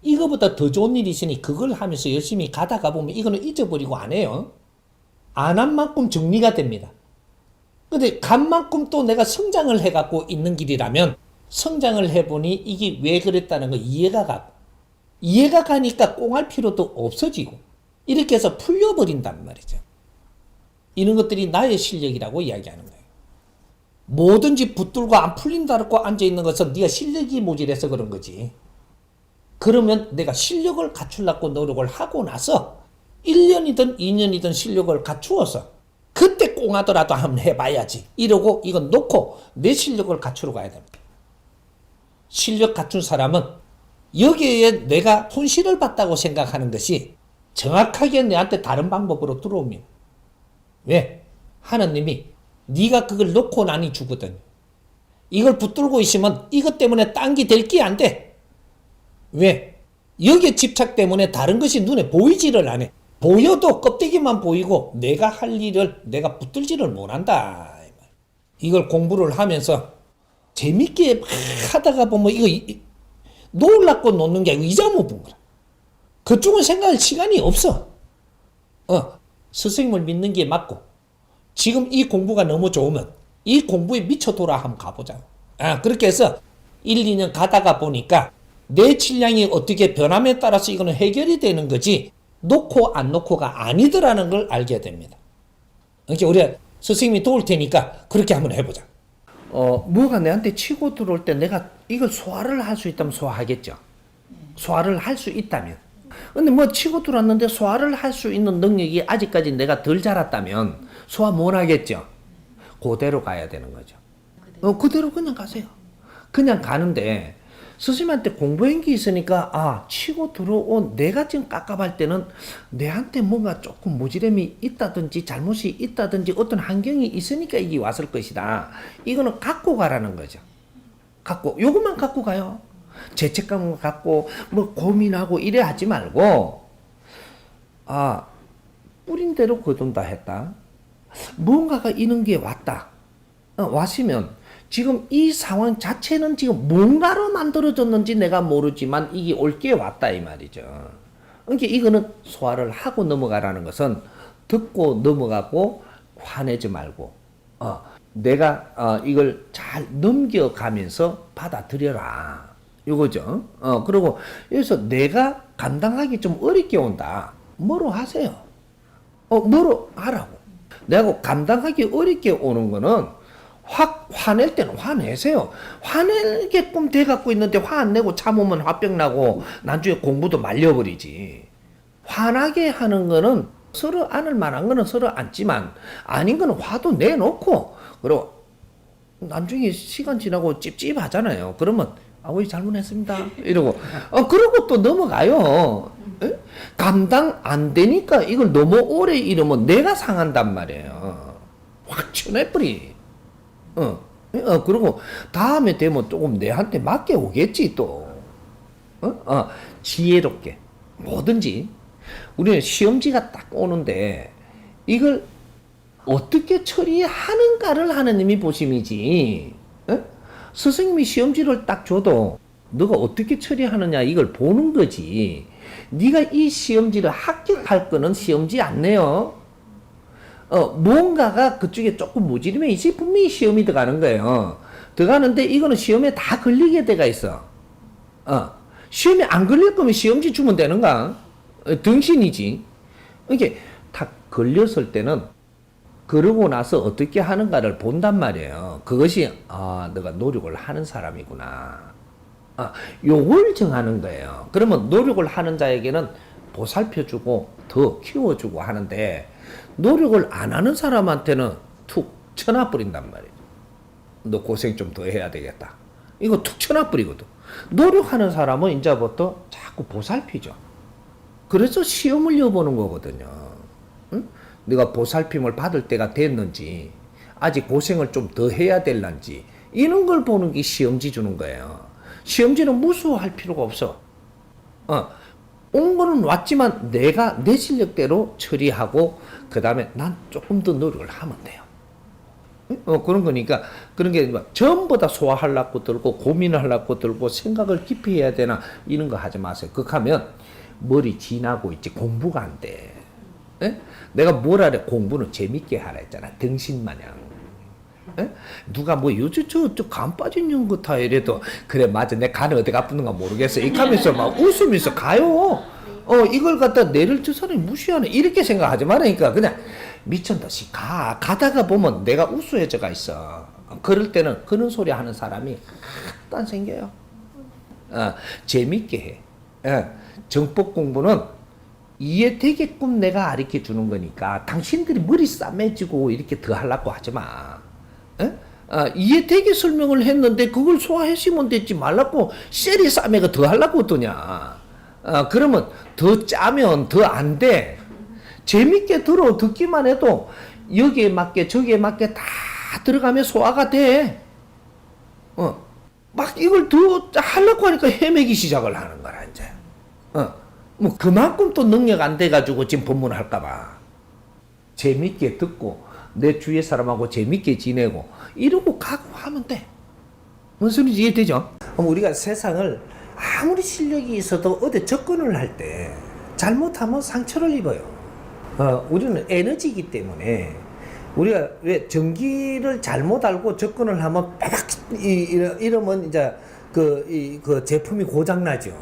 이거보다 더 좋은 일이 있으니 그걸 하면서 열심히 가다가 보면 이거는 잊어버리고 안 해요. 안 한 만큼 정리가 됩니다. 근데 간 만큼 또 내가 성장을 해갖고 있는 길이라면 성장을 해보니 이게 왜 그랬다는 거 이해가 가고 이해가 가니까 꽁할 필요도 없어지고 이렇게 해서 풀려버린단 말이죠. 이런 것들이 나의 실력이라고 이야기하는 거예요. 뭐든지 붙들고 안 풀린다고 앉아있는 것은 네가 실력이 모자라서 그런 거지. 그러면 내가 실력을 갖추려고 노력을 하고 나서 1년이든 2년이든 실력을 갖추어서 그때 꽁하더라도 한번 해봐야지 이러고 이건 놓고 내 실력을 갖추러 가야 됩니다. 실력 갖춘 사람은 여기에 내가 손실을 봤다고 생각하는 것이 정확하게 내한테 다른 방법으로 들어옵니다. 왜? 하느님이 네가 그걸 놓고 나니 주거든. 이걸 붙들고 있으면 이것 때문에 딴 게 될 게 안 돼. 왜? 여기에 집착 때문에 다른 것이 눈에 보이지를 않아. 보여도 껍데기만 보이고 내가 할 일을 내가 붙들지를 못한다. 이걸 공부를 하면서 재밌게 막 하다가 보면 이거 놀랍고 놓는 게 아니고 잊어먹은 거라. 그쪽은 생각할 시간이 없어. 스승님을 믿는 게 맞고 지금 이 공부가 너무 좋으면 이 공부에 미쳐 돌아 한번 가보자. 그렇게 해서 1, 2년 가다가 보니까 내 질량이 어떻게 변함에 따라서 이거는 해결이 되는 거지 놓고 안 놓고가 아니더라는 걸 알게 됩니다. 그러니까 우리가 스승님이 도울 테니까 그렇게 한번 해보자. 뭐가 내한테 치고 들어올 때 내가 이걸 소화를 할 수 있다면 소화하겠죠. 소화를 할 수 있다면. 근데 뭐 치고 들어왔는데 소화를 할 수 있는 능력이 아직까지 내가 덜 자랐다면 소화 못 하겠죠. 그대로 가야 되는 거죠. 그대로 그냥 가세요. 그냥 가는데 스승님한테 공부행기 있으니까 치고 들어온 내가 지금 깝깝할 때는 내한테 뭔가 조금 모지름이 있다든지 잘못이 있다든지 어떤 환경이 있으니까 이게 왔을 것이다. 이거는 갖고 가라는 거죠. 요것만 갖고 가요. 죄책감을 갖고 뭐 고민하고 이래 하지 말고 뿌린 대로 거둔다 했다. 뭔가가 이런 게 왔다. 왔으면 지금 이 상황 자체는 지금 뭔가로 만들어졌는지 내가 모르지만 이게 올게 왔다 이 말이죠. 그러니까 이거는 소화를 하고 넘어가라는 것은 듣고 넘어가고 화내지 말고 내가 이걸 잘 넘겨가면서 받아들여라. 이거죠. 그리고 여기서 내가 감당하기 좀 어렵게 온다. 뭐로 하세요. 뭐로 하라고. 내가 감당하기 어렵게 오는 거는 확 화낼 때는 화내세요. 화내게끔 돼갖고 있는데 화 안 내고 참으면 화병 나고 나중에 공부도 말려버리지. 화나게 하는 거는 서로 안을 만한 거는 서로 안지만 아닌 거는 화도 내놓고 그리고 나중에 시간 지나고 찝찝하잖아요. 그러면 아버지 잘못했습니다. 이러고 그러고 또 넘어가요. 에? 감당 안 되니까 이걸 너무 오래 이러면 내가 상한단 말이에요. 확 쳐내버리. 그리고 다음에 되면 조금 내한테 맞게 오겠지 또. 지혜롭게 뭐든지 우리는 시험지가 딱 오는데 이걸 어떻게 처리하는가를 하느님이 보심이지. 스승님이 시험지를 딱 줘도 너가 어떻게 처리하느냐 이걸 보는 거지. 네가 이 시험지를 합격할 거는 시험지 안 내요. 뭔가가 그쪽에 조금 모질이면 이제 분명히 시험이 들어가는 거예요. 들어가는데 이거는 시험에 다 걸리게 돼가 있어. 시험에 안 걸릴 거면 시험지 주면 되는가? 등신이지. 이게 다 걸렸을 때는 그러고 나서 어떻게 하는가를 본단 말이에요. 그것이 너가 노력을 하는 사람이구나. 요걸 정하는 거예요. 그러면 노력을 하는 자에게는 보살펴주고 더 키워주고 하는데 노력을 안 하는 사람한테는 툭 쳐놔버린단 말이에요. 너 고생 좀 더 해야 되겠다. 이거 툭 쳐놔버리거든. 노력하는 사람은 이제부터 자꾸 보살피죠. 그래서 시험을 여보는 거거든요. 응? 네가 보살핌을 받을 때가 됐는지, 아직 고생을 좀 더 해야 될런지, 이런 걸 보는 게 시험지 주는 거예요. 시험지는 무수할 필요가 없어. 온 거는 왔지만 내가 내 실력대로 처리하고, 그 다음에 난 조금 더 노력을 하면 돼요. 그런 거니까, 그런 게 전부 다 소화하려고 들고, 고민하려고 들고, 생각을 깊이 해야 되나, 이런 거 하지 마세요. 그렇게 하면 머리 지나고 있지, 공부가 안 돼. 에? 내가 뭘 하래? 공부는 재밌게 하라 했잖아. 등신마냥. 에? 누가 뭐 요즘 간 빠진 년 같아 이래도, 그래 맞아, 내 간이 어디가 아픈가 모르겠어 이렇게 하면서 막 웃으면서 가요. 이걸 갖다 내를 저 사람이 무시하네 이렇게 생각하지 말라니까. 그냥 미친 듯이 가다가 보면 내가 우수해져가 있어. 그럴 때는 그런 소리 하는 사람이 딴 생겨요. 재밌게 해. 정법 공부는 이해되게끔 내가 가르쳐 주는 거니까, 당신들이 머리 싸매지고 이렇게 더 하려고 하지 마. 이해되게 설명을 했는데 그걸 소화했으면 됐지, 말라고 셀이 싸매가 더 하려고 하더냐. 그러면 더 짜면 더 안 돼. 재밌게 듣기만 해도 여기에 맞게 저기에 맞게 다 들어가면 소화가 돼. 막 이걸 더 하려고 하니까 헤매기 시작을 하는 거라 이제. 뭐 그만큼 또 능력 안 돼가지고 지금 법문을 할까봐. 재밌게 듣고 내 주위의 사람하고 재밌게 지내고 이러고 가고 하면 돼. 무슨 소리인지 이해되죠? 우리가 세상을 아무리 실력이 있어도 어디 접근을 할 때 잘못하면 상처를 입어요. 우리는 에너지이기 때문에, 우리가 왜 전기를 잘못 알고 접근을 하면 빠박 이러면 이제 그 제품이 고장나죠.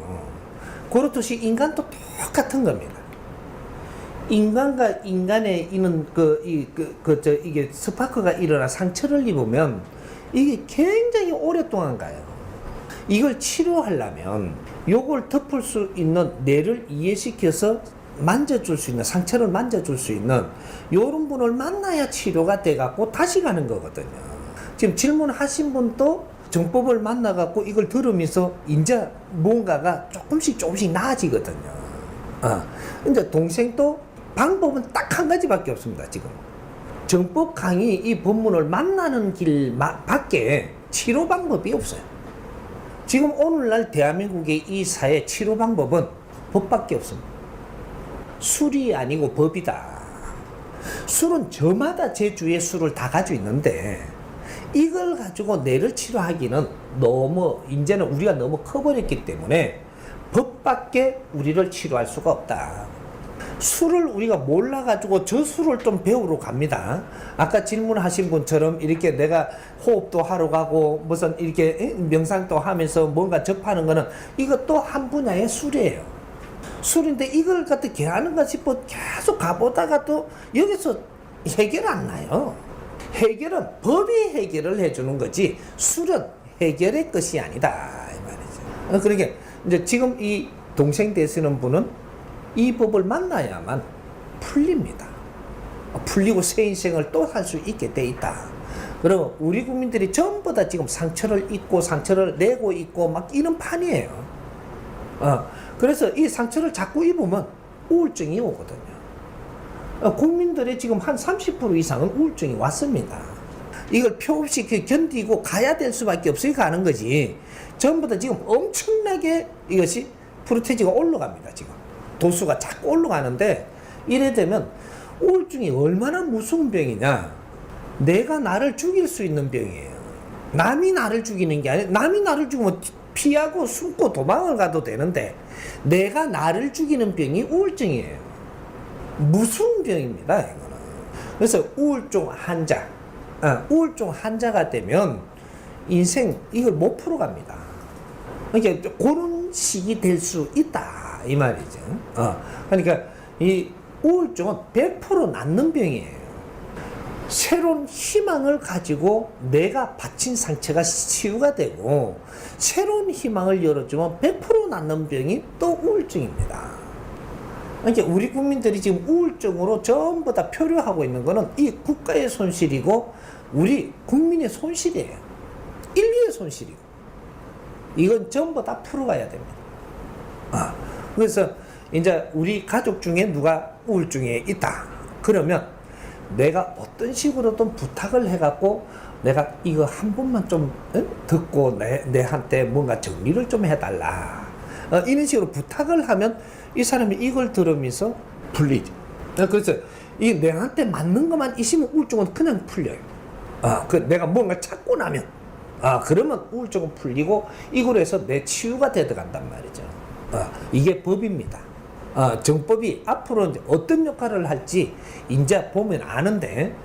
그렇듯이 인간도 똑같은 겁니다. 인간과 인간의 이는 이게 스파크가 일어나 상처를 입으면 이게 굉장히 오랫동안 가요. 이걸 치료하려면 요걸 덮을 수 있는, 뇌를 이해시켜서 만져줄 수 있는, 상처를 만져줄 수 있는 요런 분을 만나야 치료가 돼갖고 다시 가는 거거든요. 지금 질문하신 분도 정법을 만나갖고 이걸 들으면서 이제 뭔가가 조금씩 나아지거든요. 이제 동생도 방법은 딱 한 가지밖에 없습니다. 지금 정법 강의 이 법문을 만나는 길 밖에 치료 방법이 없어요. 지금 오늘날 대한민국의 이 사회 치료 방법은 법밖에 없습니다. 술이 아니고 법이다. 술은 저마다 제 주위에 술을 다 가지고 있는데, 이걸 가지고 뇌를 치료하기는 너무, 이제는 우리가 너무 커버렸기 때문에 법밖에 우리를 치료할 수가 없다. 술을 우리가 몰라가지고 저 술을 좀 배우러 갑니다. 아까 질문하신 분처럼 이렇게 내가 호흡도 하러 가고 무슨 이렇게 명상도 하면서 뭔가 접하는 거는 이것도 한 분야의 술이에요. 술인데 이걸 갖다 개하는가 싶어 계속 가보다가 또 여기서 해결 안 나요. 해결은 법이 해결을 해주는 거지 술은 해결의 것이 아니다 이 말이죠. 그러니까 이제 지금 이 동생 되시는 분은 이 법을 만나야만 풀립니다. 풀리고 새 인생을 또 할 수 있게 돼 있다. 그리고 우리 국민들이 전부 다 지금 상처를 입고 상처를 내고 있고 막 이런 판이에요. 그래서 이 상처를 자꾸 입으면 우울증이 오거든요. 국민들의 지금 한 30% 이상은 우울증이 왔습니다. 이걸 표 없이 견디고 가야 될 수밖에 없으니까 하는 거지. 전부 다 지금 엄청나게 이것이 프로테지가 올라갑니다. 지금 도수가 자꾸 올라가는데, 이래 되면 우울증이 얼마나 무서운 병이냐. 내가 나를 죽일 수 있는 병이에요. 남이 나를 죽이는 게 아니라, 남이 나를 죽이면 피하고 숨고 도망을 가도 되는데 내가 나를 죽이는 병이 우울증이에요. 무슨 병입니다 이거는. 그래서 우울증 환자가 되면 인생 이걸 못 풀어갑니다. 그러니까 그런 식이 될 수 있다 이 말이죠. 그러니까 이 우울증은 100% 낫는 병이에요. 새로운 희망을 가지고 내가 받친 상처가 치유가 되고 새로운 희망을 열어주면 100% 낫는 병이 또 우울증입니다. 그러니까 우리 국민들이 지금 우울증으로 전부 다 표류하고 있는 거는 이 국가의 손실이고 우리 국민의 손실이에요. 인류의 손실이고. 이건 전부 다 풀어가야 됩니다. 그래서 이제 우리 가족 중에 누가 우울증에 있다. 그러면 내가 어떤 식으로든 부탁을 해갖고 내가 이거 한 번만 좀 듣고 내한테 뭔가 정리를 좀 해달라. 이런 식으로 부탁을 하면 이 사람이 이걸 들으면서 풀리죠. 그래서 이 내한테 맞는 것만 있으면 우울증은 그냥 풀려요. 내가 뭔가 찾고 나면 그러면 우울증은 풀리고 이걸로 해서 내 치유가 되어간단 말이죠. 이게 법입니다. 정법이 앞으로 이제 어떤 역할을 할지 이제 보면 아는데,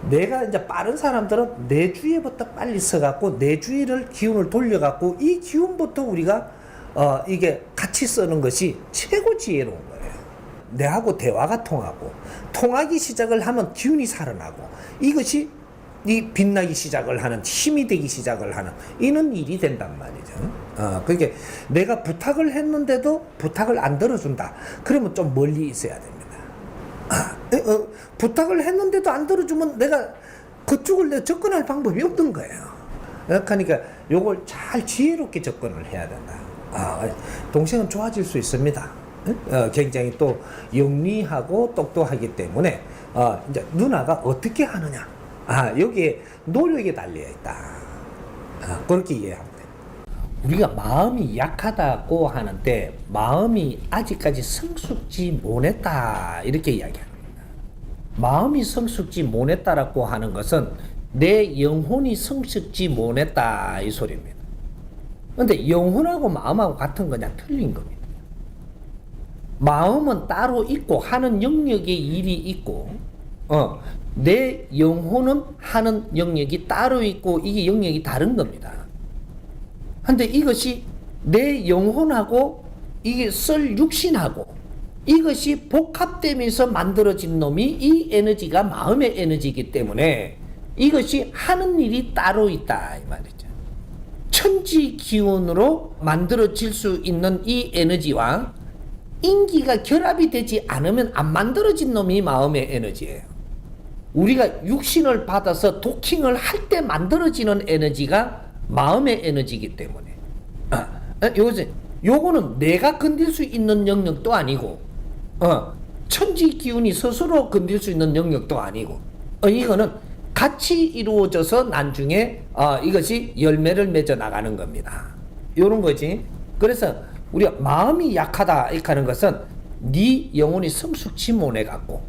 내가 이제 빠른 사람들은 내 주위부터 빨리 서갖고 내 주위를 기운을 돌려갖고 이 기운부터 우리가 이게 같이 쓰는 것이 최고 지혜로운 거예요. 내하고 대화가 통하기 시작을 하면 기운이 살아나고 이것이 이 빛나기 시작을 하는, 힘이 되기 시작을 하는 이런 일이 된단 말이죠. 그러니까 내가 부탁을 했는데도 부탁을 안 들어준다. 그러면 좀 멀리 있어야 됩니다. 부탁을 했는데도 안 들어주면 내가 그쪽을 내가 접근할 방법이 없던 거예요. 그러니까 요걸 잘 지혜롭게 접근을 해야 된다. 동생은 좋아질 수 있습니다. 굉장히 또 영리하고 똑똑하기 때문에 이제 누나가 어떻게 하느냐, 여기에 노력이 달려 있다. 그렇게 이해하면 돼요. 우리가 마음이 약하다고 하는데 마음이 아직까지 성숙지 못했다 이렇게 이야기합니다. 마음이 성숙지 못했다라고 하는 것은 내 영혼이 성숙지 못했다 이 소리입니다. 그런데 영혼하고 마음하고 같은 거냐? 틀린 겁니다. 마음은 따로 있고 하는 영역의 일이 있고 내 영혼은 하는 영역이 따로 있고 이게 영역이 다른 겁니다. 근데 이것이 내 영혼하고 이게 썰 육신하고 이것이 복합되면서 만들어진 놈이 이 에너지가 마음의 에너지이기 때문에 이것이 하는 일이 따로 있다 이 말이죠. 천지 기운으로 만들어질 수 있는 이 에너지와 인기가 결합이 되지 않으면 안 만들어진 놈이 마음의 에너지예요. 우리가 육신을 받아서 도킹을 할 때 만들어지는 에너지가 마음의 에너지이기 때문에 요거는 내가 건들 수 있는 영역도 아니고 천지 기운이 스스로 건들 수 있는 영역도 아니고 이거는 같이 이루어져서 나중에 이것이 열매를 맺어 나가는 겁니다. 요런 거지. 그래서 우리가 마음이 약하다 이렇게 하는 것은 네 영혼이 성숙치 못해 갖고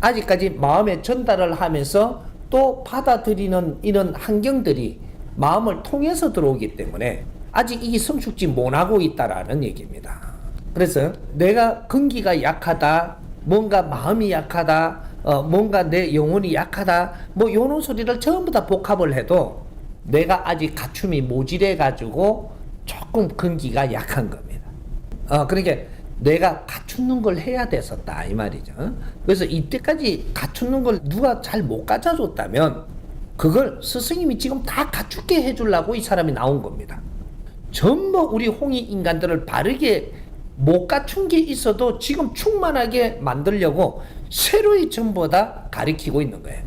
아직까지 마음에 전달을 하면서 또 받아들이는 이런 환경들이 마음을 통해서 들어오기 때문에 아직 이게 성숙지 못하고 있다라는 얘기입니다. 그래서 내가 근기가 약하다, 뭔가 마음이 약하다, 뭔가 내 영혼이 약하다, 뭐 요런 소리를 전부 다 복합을 해도 내가 아직 갖춤이 모질해 가지고 조금 근기가 약한 겁니다. 그러니까 내가 갖추는 걸 해야 됐었다 이 말이죠. 그래서 이때까지 갖추는 걸 누가 잘 못 갖춰줬다면 그걸 스승님이 지금 다 갖추게 해주려고 이 사람이 나온 겁니다. 전부 우리 홍이 인간들을 바르게 못 갖춘 게 있어도 지금 충만하게 만들려고 새로이 전부 다 가리키고 있는 거예요.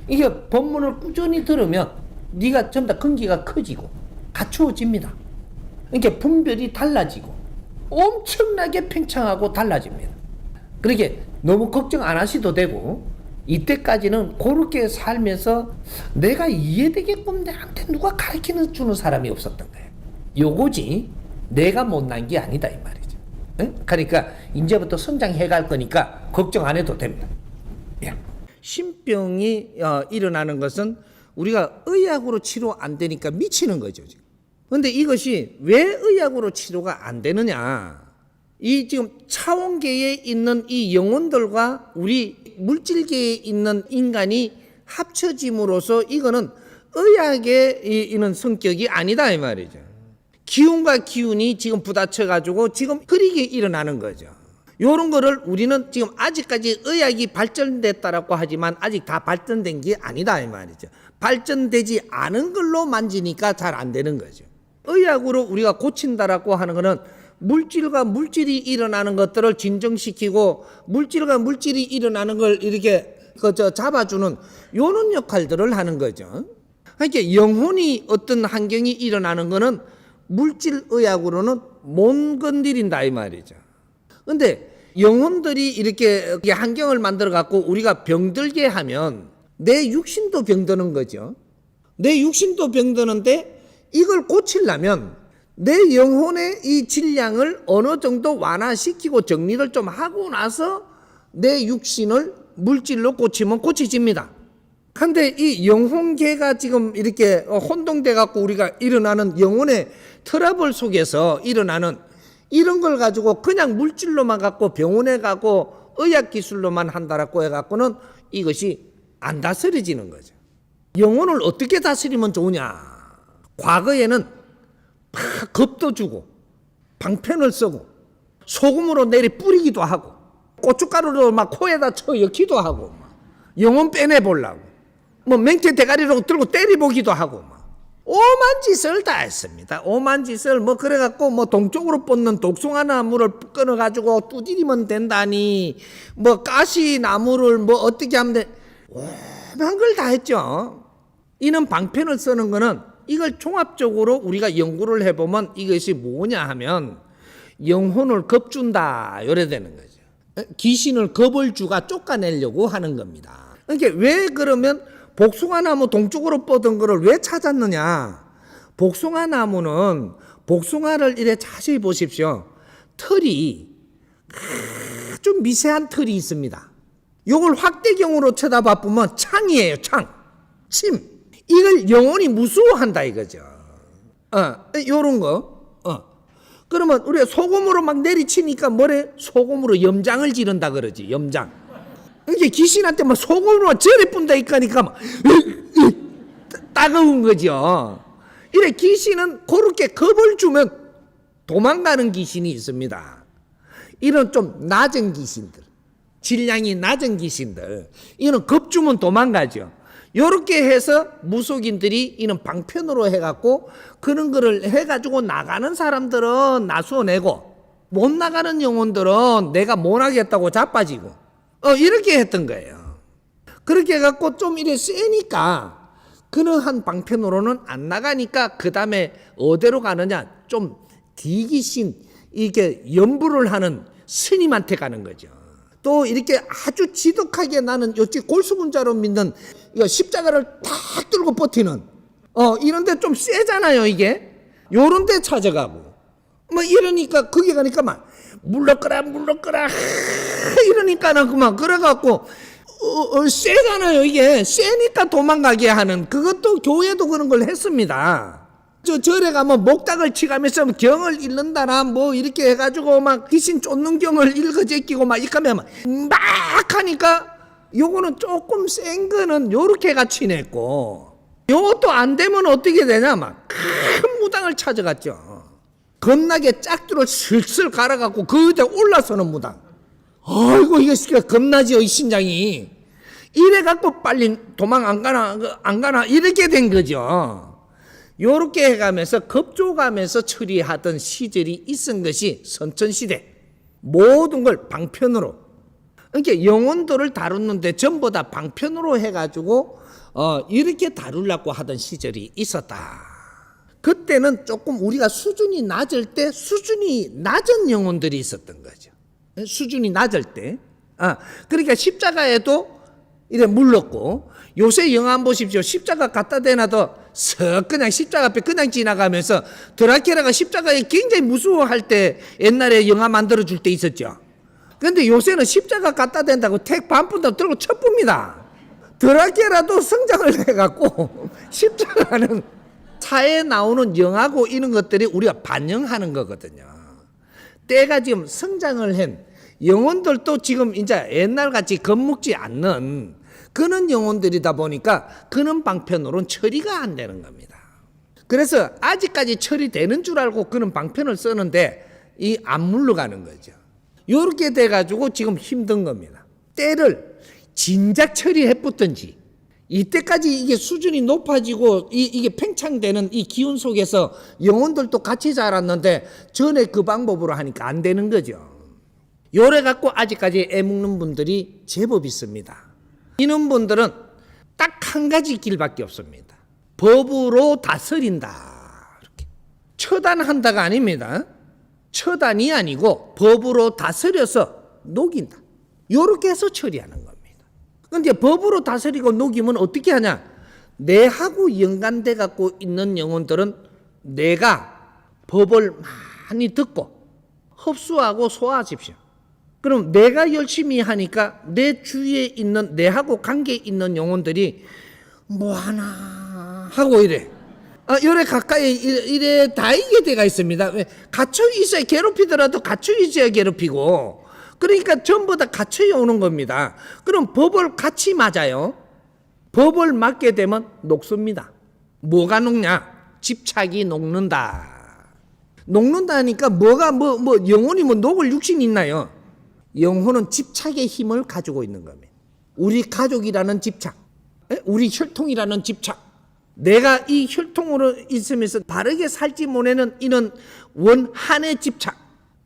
이게 법문을 꾸준히 들으면 네가 전부 다 근기가 커지고 갖추어집니다. 이렇게 분별이 달라지고 엄청나게 팽창하고 달라집니다. 그렇게 너무 걱정 안 하셔도 되고 이때까지는 그렇게 살면서 내가 이해되게끔 내한테 누가 가르쳐 주는 사람이 없었던 거예요. 요거지 내가 못난 게 아니다 이 말이죠. 응? 그러니까 이제부터 성장해 갈 거니까 걱정 안 해도 됩니다. 예. 신병이 일어나는 것은 우리가 의학으로 치료 안 되니까 미치는 거죠. 그런데 이것이 왜 의학으로 치료가 안 되느냐? 이 지금 차원계에 있는 이 영혼들과 우리 물질계에 있는 인간이 합쳐짐으로써 이거는 의학에 있는 성격이 아니다 이 말이죠. 기운과 기운이 지금 부딪혀 가지고 지금 흐리게 일어나는 거죠. 요런 거를 우리는 지금 아직까지 의학이 발전됐다라고 하지만 아직 다 발전된 게 아니다 이 말이죠. 발전되지 않은 걸로 만지니까 잘 안 되는 거죠. 의학으로 우리가 고친다라고 하는 거는 물질과 물질이 일어나는 것들을 진정시키고 물질과 물질이 일어나는 걸 이렇게 잡아주는 요런 역할들을 하는 거죠. 그러니까 영혼이 어떤 환경이 일어나는 거는 물질의학으로는 못 건드린다 이 말이죠. 근데 영혼들이 이렇게 환경을 만들어 갖고 우리가 병들게 하면 내 육신도 병드는 거죠. 내 육신도 병드는데 이걸 고치려면 내 영혼의 이 질량을 어느 정도 완화시키고 정리를 좀 하고 나서 내 육신을 물질로 고치면 고치집니다. 근데 이 영혼계가 지금 이렇게 혼동돼 갖고 우리가 일어나는 영혼의 트러블 속에서 일어나는 이런 걸 가지고 그냥 물질로만 갖고 병원에 가고 의학 기술로만 한다라고 해갖고는 이것이 안 다스려지는 거죠. 영혼을 어떻게 다스리면 좋으냐? 과거에는 막 겁도 주고 방편을 쓰고 소금으로 내리 뿌리기도 하고 고춧가루로 막 코에다 쳐 엮기도 하고 막 영혼 빼내보려고 뭐 맹태 대가리로 들고 때려보기도 하고 막 오만 짓을 다 했습니다. 오만 짓을 뭐 그래갖고 뭐 동쪽으로 뻗는 독송화 나무를 끊어가지고 두드리면 된다니 뭐 가시나무를 뭐 어떻게 하면 돼 오만 걸 다 했죠. 이는 방편을 쓰는 거는 이걸 종합적으로 우리가 연구를 해보면 이것이 뭐냐 하면 영혼을 겁준다 요래 되는 거죠. 귀신을 겁을 주가 쫓아내려고 하는 겁니다. 그러니까 왜 그러면 복숭아나무 동쪽으로 뻗은 거를 왜 찾았느냐? 복숭아나무는 복숭아를 이래 자세히 보십시오. 털이 아주 미세한 털이 있습니다. 이걸 확대경으로 쳐다봐 보면 창이에요. 창, 침. 이걸 영혼이 무서워한다 이거죠. 요런 거. 그러면 우리가 소금으로 막 내리치니까 뭐래? 소금으로 염장을 지른다 그러지. 염장. 이게 귀신한테 막 소금으로 절에 뿐다 이까니까 막 따가운 거죠. 이래 귀신은 그렇게 겁을 주면 도망가는 귀신이 있습니다. 이런 좀 낮은 귀신들, 질량이 낮은 귀신들, 이는 겁 주면 도망가죠. 요렇게 해서 무속인들이 이는 방편으로 해갖고 그런 거를 해가지고 나가는 사람들은 나서내고 못 나가는 영혼들은 내가 못 하겠다고 자빠지고 이렇게 했던 거예요. 그렇게 해갖고 좀 이래 세니까 그러한 방편으로는 안 나가니까 그 다음에 어디로 가느냐 좀 디귀신 이렇게 연부를 하는 스님한테 가는 거죠. 또 이렇게 아주 지독하게 나는 요치 골수분자로 믿는 이거 십자가를 탁 들고 버티는 이런데 좀 세잖아요 이게. 요런데 찾아가고 뭐 이러니까 거기 가니까 막 물러거라 이러니까 그만 그래갖고 세잖아요 이게. 세니까 도망가게 하는 그것도 교회도 그런 걸 했습니다. 절에 가면 목닥을 치가면서 경을 읽는다나 뭐 이렇게 해가지고 막 귀신 쫓는 경을 읽어 제끼고 막 이까면 막 하니까 요거는 조금 센 거는 요렇게 같이 냈고 요것도 안 되면 어떻게 되냐 막 큰 무당을 찾아갔죠. 겁나게 짝두를 슬슬 갈아갖고 그때 올라서는 무당. 아이고 이거 겁나지요 이 신장이. 이래갖고 빨리 도망 안 가나 이렇게 된 거죠. 요렇게 해가면서 겁줘가면서 처리하던 시절이 있은 것이 선천시대. 모든 걸 방편으로. 그러니까 영혼들을 다루는데 전부 다 방편으로 해가지고 이렇게 다루려고 하던 시절이 있었다. 그때는 조금 우리가 수준이 낮을 때 수준이 낮은 영혼들이 있었던 거죠. 수준이 낮을 때. 그러니까 십자가에도 이래 물렀고 요새 영화 안 보십시오. 십자가 갖다 대놔도 썩 그냥 십자가 앞에 그냥 지나가면서 드라큘라가 십자가에 굉장히 무서워할 때 옛날에 영화 만들어줄 때 있었죠. 그런데 요새는 십자가 갖다 댄다고 택 반푼도 들고 쳐쁩니다. 드라큘라도 성장을 해갖고 십자가는 차에 나오는 영하고 이런 것들이 우리가 반영하는 거거든요. 때가 지금 성장을 한 영혼들도 지금 이제 옛날같이 겁먹지 않는 그런 영혼들이다 보니까 그런 방편으로는 처리가 안 되는 겁니다. 그래서 아직까지 처리되는 줄 알고 그런 방편을 쓰는데 이 안 물러가는 거죠. 이렇게 돼가지고 지금 힘든 겁니다. 때를 진작 처리해붙든지 이때까지 이게 수준이 높아지고 이게 팽창되는 이 기운 속에서 영혼들도 같이 자랐는데 전에 그 방법으로 하니까 안 되는 거죠. 요래 갖고 아직까지 애먹는 분들이 제법 있습니다. 이런 분들은 딱 한 가지 길밖에 없습니다. 법으로 다스린다. 이렇게. 처단한다가 아닙니다. 처단이 아니고 법으로 다스려서 녹인다. 요렇게 해서 처리하는 겁니다. 근데 법으로 다스리고 녹이면 어떻게 하냐? 내하고 연관돼 갖고 있는 영혼들은 내가 법을 많이 듣고 흡수하고 소화하십시오. 그럼 내가 열심히 하니까 내 주위에 있는 내하고 관계 있는 영혼들이 뭐하나 하고 이래. 요래 가까이 이래 다이게 돼가 있습니다. 왜? 갇혀 있어야 괴롭히더라도 갇혀 있어야 괴롭히고. 그러니까 전부 다 갇혀 오는 겁니다. 그럼 법을 같이 맞아요. 법을 맞게 되면 녹습니다. 뭐가 녹냐? 집착이 녹는다. 녹는다 하니까 뭐가 영혼이 녹을 육신이 있나요? 영혼은 집착의 힘을 가지고 있는 겁니다. 우리 가족이라는 집착, 우리 혈통이라는 집착, 내가 이 혈통으로 있으면서 바르게 살지 못하는 이런 원한의 집착,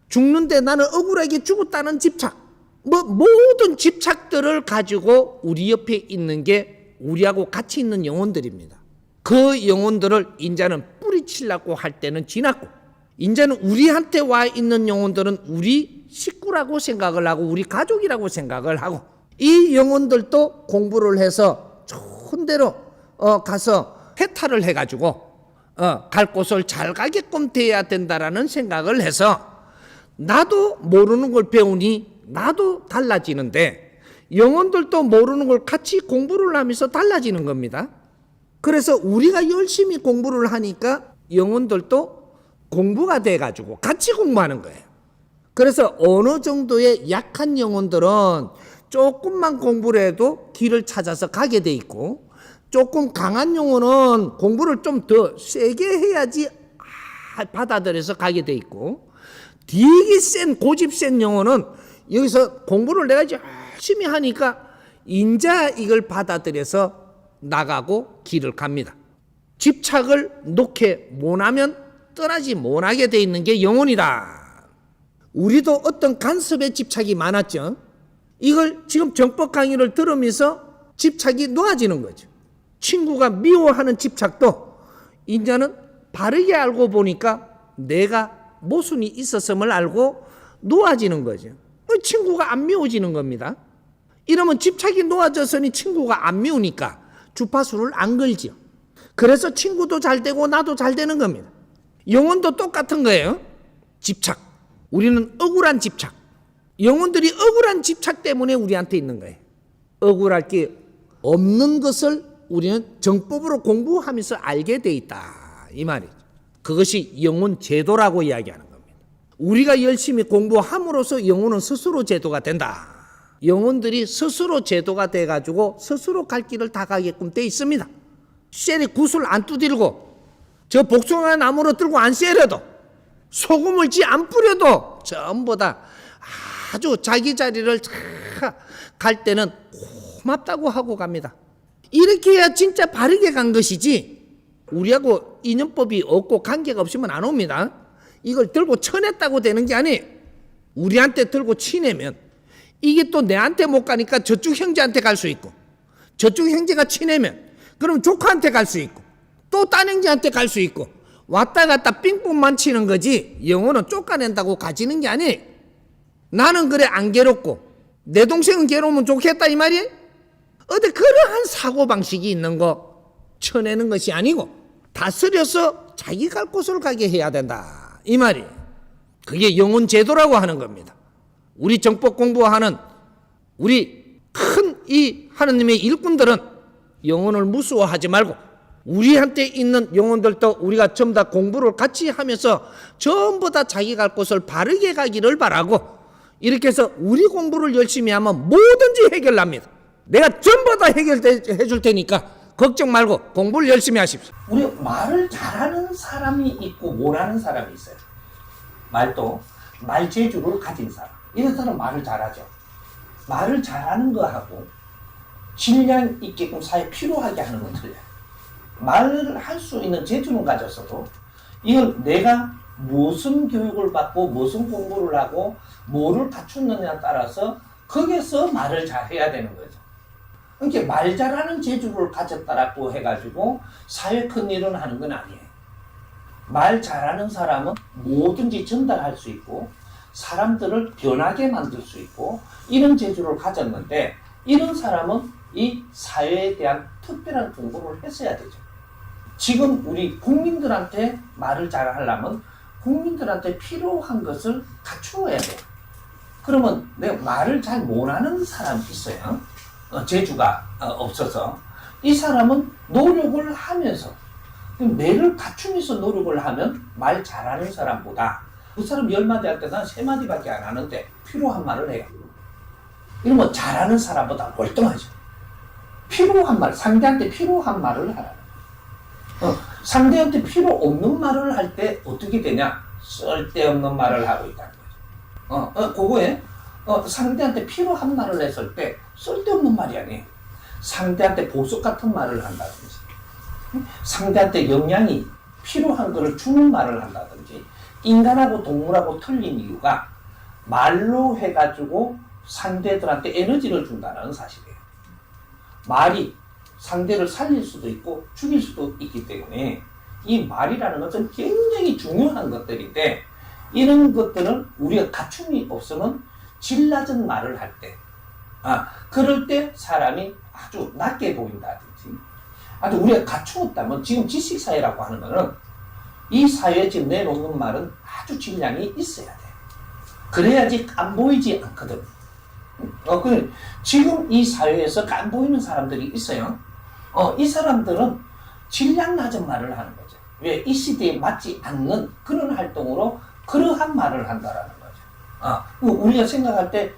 죽는데 나는 억울하게 죽었다는 집착, 모든 집착들을 가지고 우리 옆에 있는 게 우리하고 같이 있는 영혼들입니다. 그 영혼들을 인자는 뿌리치려고 할 때는 지났고, 인자는 우리한테 와 있는 영혼들은 우리 식구라고 생각을 하고 우리 가족이라고 생각을 하고, 이 영혼들도 공부를 해서 좋은 데로 가서 해탈을 해가지고 갈 곳을 잘 가게끔 돼야 된다라는 생각을 해서, 나도 모르는 걸 배우니 나도 달라지는데 영혼들도 모르는 걸 같이 공부를 하면서 달라지는 겁니다. 그래서 우리가 열심히 공부를 하니까 영혼들도 공부가 돼가지고 같이 공부하는 거예요. 그래서 어느 정도의 약한 영혼들은 조금만 공부를 해도 길을 찾아서 가게 돼 있고, 조금 강한 영혼은 공부를 좀 더 세게 해야지 받아들여서 가게 돼 있고, 되게 센 고집 센 영혼은 여기서 공부를 내가 열심히 하니까 인자 이걸 받아들여서 나가고 길을 갑니다. 집착을 놓게 못하면 떠나지 못하게 돼 있는 게 영혼이다. 우리도 어떤 간섭에 집착이 많았죠. 이걸 지금 정법 강의를 들으면서 집착이 놓아지는 거죠. 친구가 미워하는 집착도 인자는 바르게 알고 보니까 내가 모순이 있었음을 알고 놓아지는 거죠. 친구가 안 미워지는 겁니다. 이러면 집착이 놓아졌으니 친구가 안 미우니까 주파수를 안 걸지요. 그래서 친구도 잘 되고 나도 잘 되는 겁니다. 영혼도 똑같은 거예요. 집착. 우리는 억울한 집착. 영혼들이 억울한 집착 때문에 우리한테 있는 거예요. 억울할 게 없는 것을 우리는 정법으로 공부하면서 알게 돼 있다, 이 말이죠. 그것이 영혼 제도라고 이야기하는 겁니다. 우리가 열심히 공부함으로써 영혼은 스스로 제도가 된다. 영혼들이 스스로 제도가 돼가지고 스스로 갈 길을 다 가게끔 돼 있습니다. 쇠리 굿을 안 두들고 저 복숭아 나무로 들고 안 쇠려도 소금을 안 뿌려도 전부 다 아주 자기 자리를 갈 때는 고맙다고 하고 갑니다. 이렇게 해야 진짜 바르게 간 것이지, 우리하고 인연법이 없고 관계가 없으면 안 옵니다. 이걸 들고 쳐냈다고 되는 게 아니에요. 우리한테 들고 치내면 이게 또 내한테 못 가니까 저쪽 형제한테 갈 수 있고, 저쪽 형제가 치내면 그럼 조카한테 갈 수 있고, 또 딴 형제한테 갈 수 있고, 왔다 갔다 삥뽕만 치는 거지 영혼은 쫓아낸다고 가지는 게 아니에요. 나는 그래 안 괴롭고 내 동생은 괴로우면 좋겠다 이 말이에요. 어디 그러한 사고방식이 있는 거 쳐내는 것이 아니고 다스려서 자기 갈 곳을 가게 해야 된다 이 말이에요. 그게 영혼 제도라고 하는 겁니다. 우리 정법 공부하는 우리 큰 이 하느님의 일꾼들은 영혼을 무수하지 말고 우리한테 있는 영혼들도 우리가 전부 다 공부를 같이 하면서 전부 다 자기 갈 곳을 바르게 가기를 바라고, 이렇게 해서 우리 공부를 열심히 하면 뭐든지 해결납니다. 내가 전부 다 해결해 줄 테니까 걱정 말고 공부를 열심히 하십시오. 우리 말을 잘하는 사람이 있고 못하는 사람이 있어요. 말도 말 재주를 가진 사람, 이런 사람 말을 잘하죠. 말을 잘하는 거하고 질량 있게끔 사회에 필요하게 하는 건 틀려요. 말을 할 수 있는 재주는 가졌어도 이건 내가 무슨 교육을 받고 무슨 공부를 하고 뭐를 갖추느냐에 따라서 거기에서 말을 잘해야 되는 거죠. 그러니까 말 잘하는 재주를 가졌다라고 해가지고 사회 큰 일은 하는 건 아니에요. 말 잘하는 사람은 뭐든지 전달할 수 있고 사람들을 변하게 만들 수 있고 이런 재주를 가졌는데 이런 사람은 이 사회에 대한 특별한 공부를 했어야 되죠. 지금 우리 국민들한테 말을 잘하려면 국민들한테 필요한 것을 갖추어야 돼요. 그러면 내가 말을 잘 못하는 사람이 있어요. 재주가 없어서. 이 사람은 노력을 하면서 뇌를 갖추면서 노력을 하면 말 잘하는 사람보다 그 사람 10마디 할 때 난 3마디밖에 안 하는데 필요한 말을 해요. 이러면 잘하는 사람보다 월등하죠. 필요한 말, 상대한테 필요한 말을 하라. 상대한테 필요 없는 말을 할 때 어떻게 되냐? 쓸데없는 말을 하고 있다는 거죠. 그거에 상대한테 필요한 말을 했을 때 쓸데없는 말이 아니에요. 상대한테 보석 같은 말을 한다든지 상대한테 영향이 필요한 것을 주는 말을 한다든지 인간하고 동물하고 틀린 이유가 말로 해가지고 상대들한테 에너지를 준다는 사실이에요. 말이 상대를 살릴 수도 있고 죽일 수도 있기 때문에 이 말이라는 것은 굉장히 중요한 것들인데 이런 것들은 우리가 갖춤이 없으면 질 낮은 말을 할 때 그럴 때 사람이 아주 낮게 보인다든지 아주 우리가 갖추었다면 지금 지식사회라고 하는 거는 이 사회에 지금 내놓는 말은 아주 질량이 있어야 돼. 그래야지 안 보이지 않거든. 지금 이 사회에서 안 보이는 사람들이 있어요. 이 사람들은 질량 낮은 말을 하는 거죠. 왜? 이 시대에 맞지 않는 그런 활동으로 그러한 말을 한다라는 거죠. 우리가 생각할 때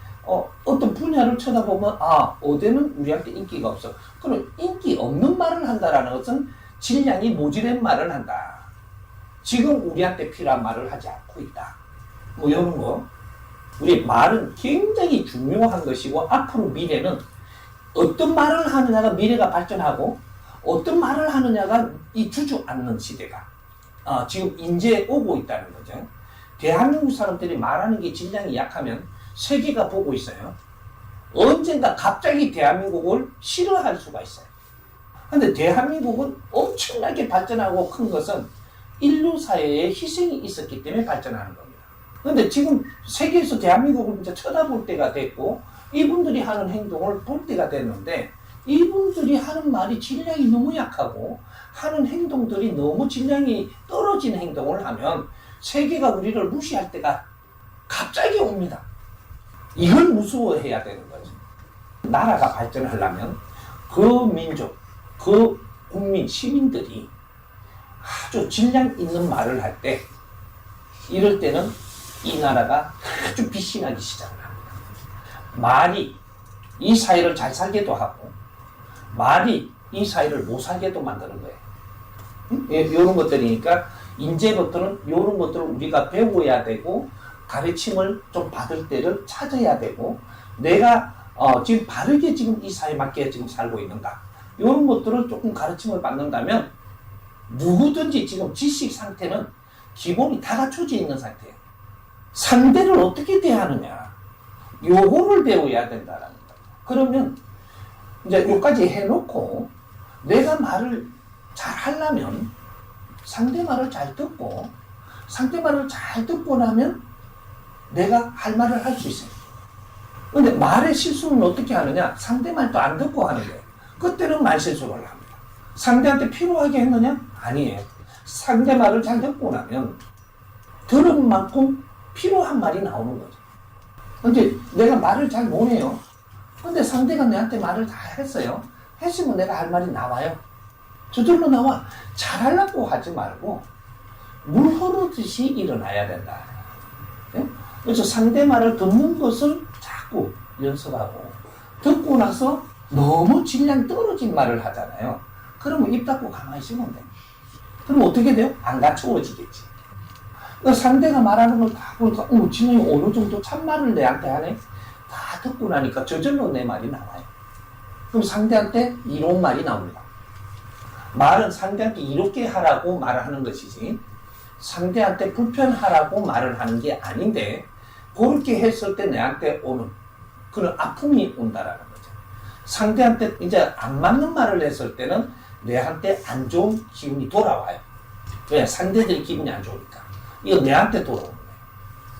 어떤 분야를 쳐다보면 어디는 우리한테 인기가 없어. 그럼 인기 없는 말을 한다라는 것은 질량이 모자란 말을 한다. 지금 우리한테 필요한 말을 하지 않고 있다. 뭐 이런 거. 우리 말은 굉장히 중요한 것이고 앞으로 미래는 어떤 말을 하느냐가 미래가 발전하고 어떤 말을 하느냐가 이 주저앉는 시대가 지금 이제 오고 있다는 거죠. 대한민국 사람들이 말하는 게 질량이 약하면 세계가 보고 있어요. 언젠가 갑자기 대한민국을 싫어할 수가 있어요. 근데 대한민국은 엄청나게 발전하고 큰 것은 인류 사회에 희생이 있었기 때문에 발전하는 겁니다. 근데 지금 세계에서 대한민국을 이제 쳐다볼 때가 됐고 이분들이 하는 행동을 볼 때가 됐는데 이분들이 하는 말이 질량이 너무 약하고 하는 행동들이 너무 질량이 떨어진 행동을 하면 세계가 우리를 무시할 때가 갑자기 옵니다. 이걸 무서워해야 되는 거죠. 나라가 발전하려면 그 민족, 그 국민, 시민들이 아주 질량 있는 말을 할 때 이럴 때는 이 나라가 아주 비신하기 시작을 합니다. 말이 이 사회를 잘 살게도 하고 말이 이 사회를 못 살게도 만드는 거예요. 이런 것들이니까 이제부터는 이런 것들을 우리가 배워야 되고 가르침을 좀 받을 때를 찾아야 되고 내가 지금 바르게 지금 이 사회에 맞게 지금 살고 있는가 이런 것들을 조금 가르침을 받는다면 누구든지 지금 지식 상태는 기본이 다 갖춰져 있는 상태예요. 상대를 어떻게 대하느냐 요거를 배워야 된다는 거예요. 그러면 이제 여기까지 해놓고 내가 말을 잘 하려면 상대 말을 잘 듣고 상대 말을 잘 듣고 나면 내가 할 말을 할 수 있어요. 근데 말의 실수는 어떻게 하느냐? 상대 말도 안 듣고 하는 거예요. 그때는 말 실수를 합니다. 상대한테 필요하게 했느냐? 아니에요. 상대 말을 잘 듣고 나면 들은 만큼 필요한 말이 나오는 거죠. 근데 내가 말을 잘 못해요. 근데 상대가 내한테 말을 다 했어요. 했으면 내가 할 말이 나와요. 저절로 나와. 잘하려고 하지 말고 물 흐르듯이 일어나야 된다. 네? 그래서 상대 말을 듣는 것을 자꾸 연습하고 듣고 나서 너무 질량 떨어진 말을 하잖아요. 그러면 입 닫고 가만히 있으면 돼. 그럼 어떻게 돼요? 안 갖추어지겠지. 그러니까 상대가 말하는 걸 다 보니까 진영이 어느 정도 참말을 내한테 하네? 다 듣고 나니까 저절로 내 말이 나와요. 그럼 상대한테 이로운 말이 나옵니다. 말은 상대한테 이롭게 하라고 말하는 것이지 상대한테 불편하라고 말을 하는 게 아닌데 그렇게 했을 때 내한테 오는 그런 아픔이 온다라는 거죠. 상대한테 이제 안 맞는 말을 했을 때는 내한테 안 좋은 기운이 돌아와요. 왜? 상대들이 기분이 안 좋으니까. 이거 내한테 돌아오는 거예요.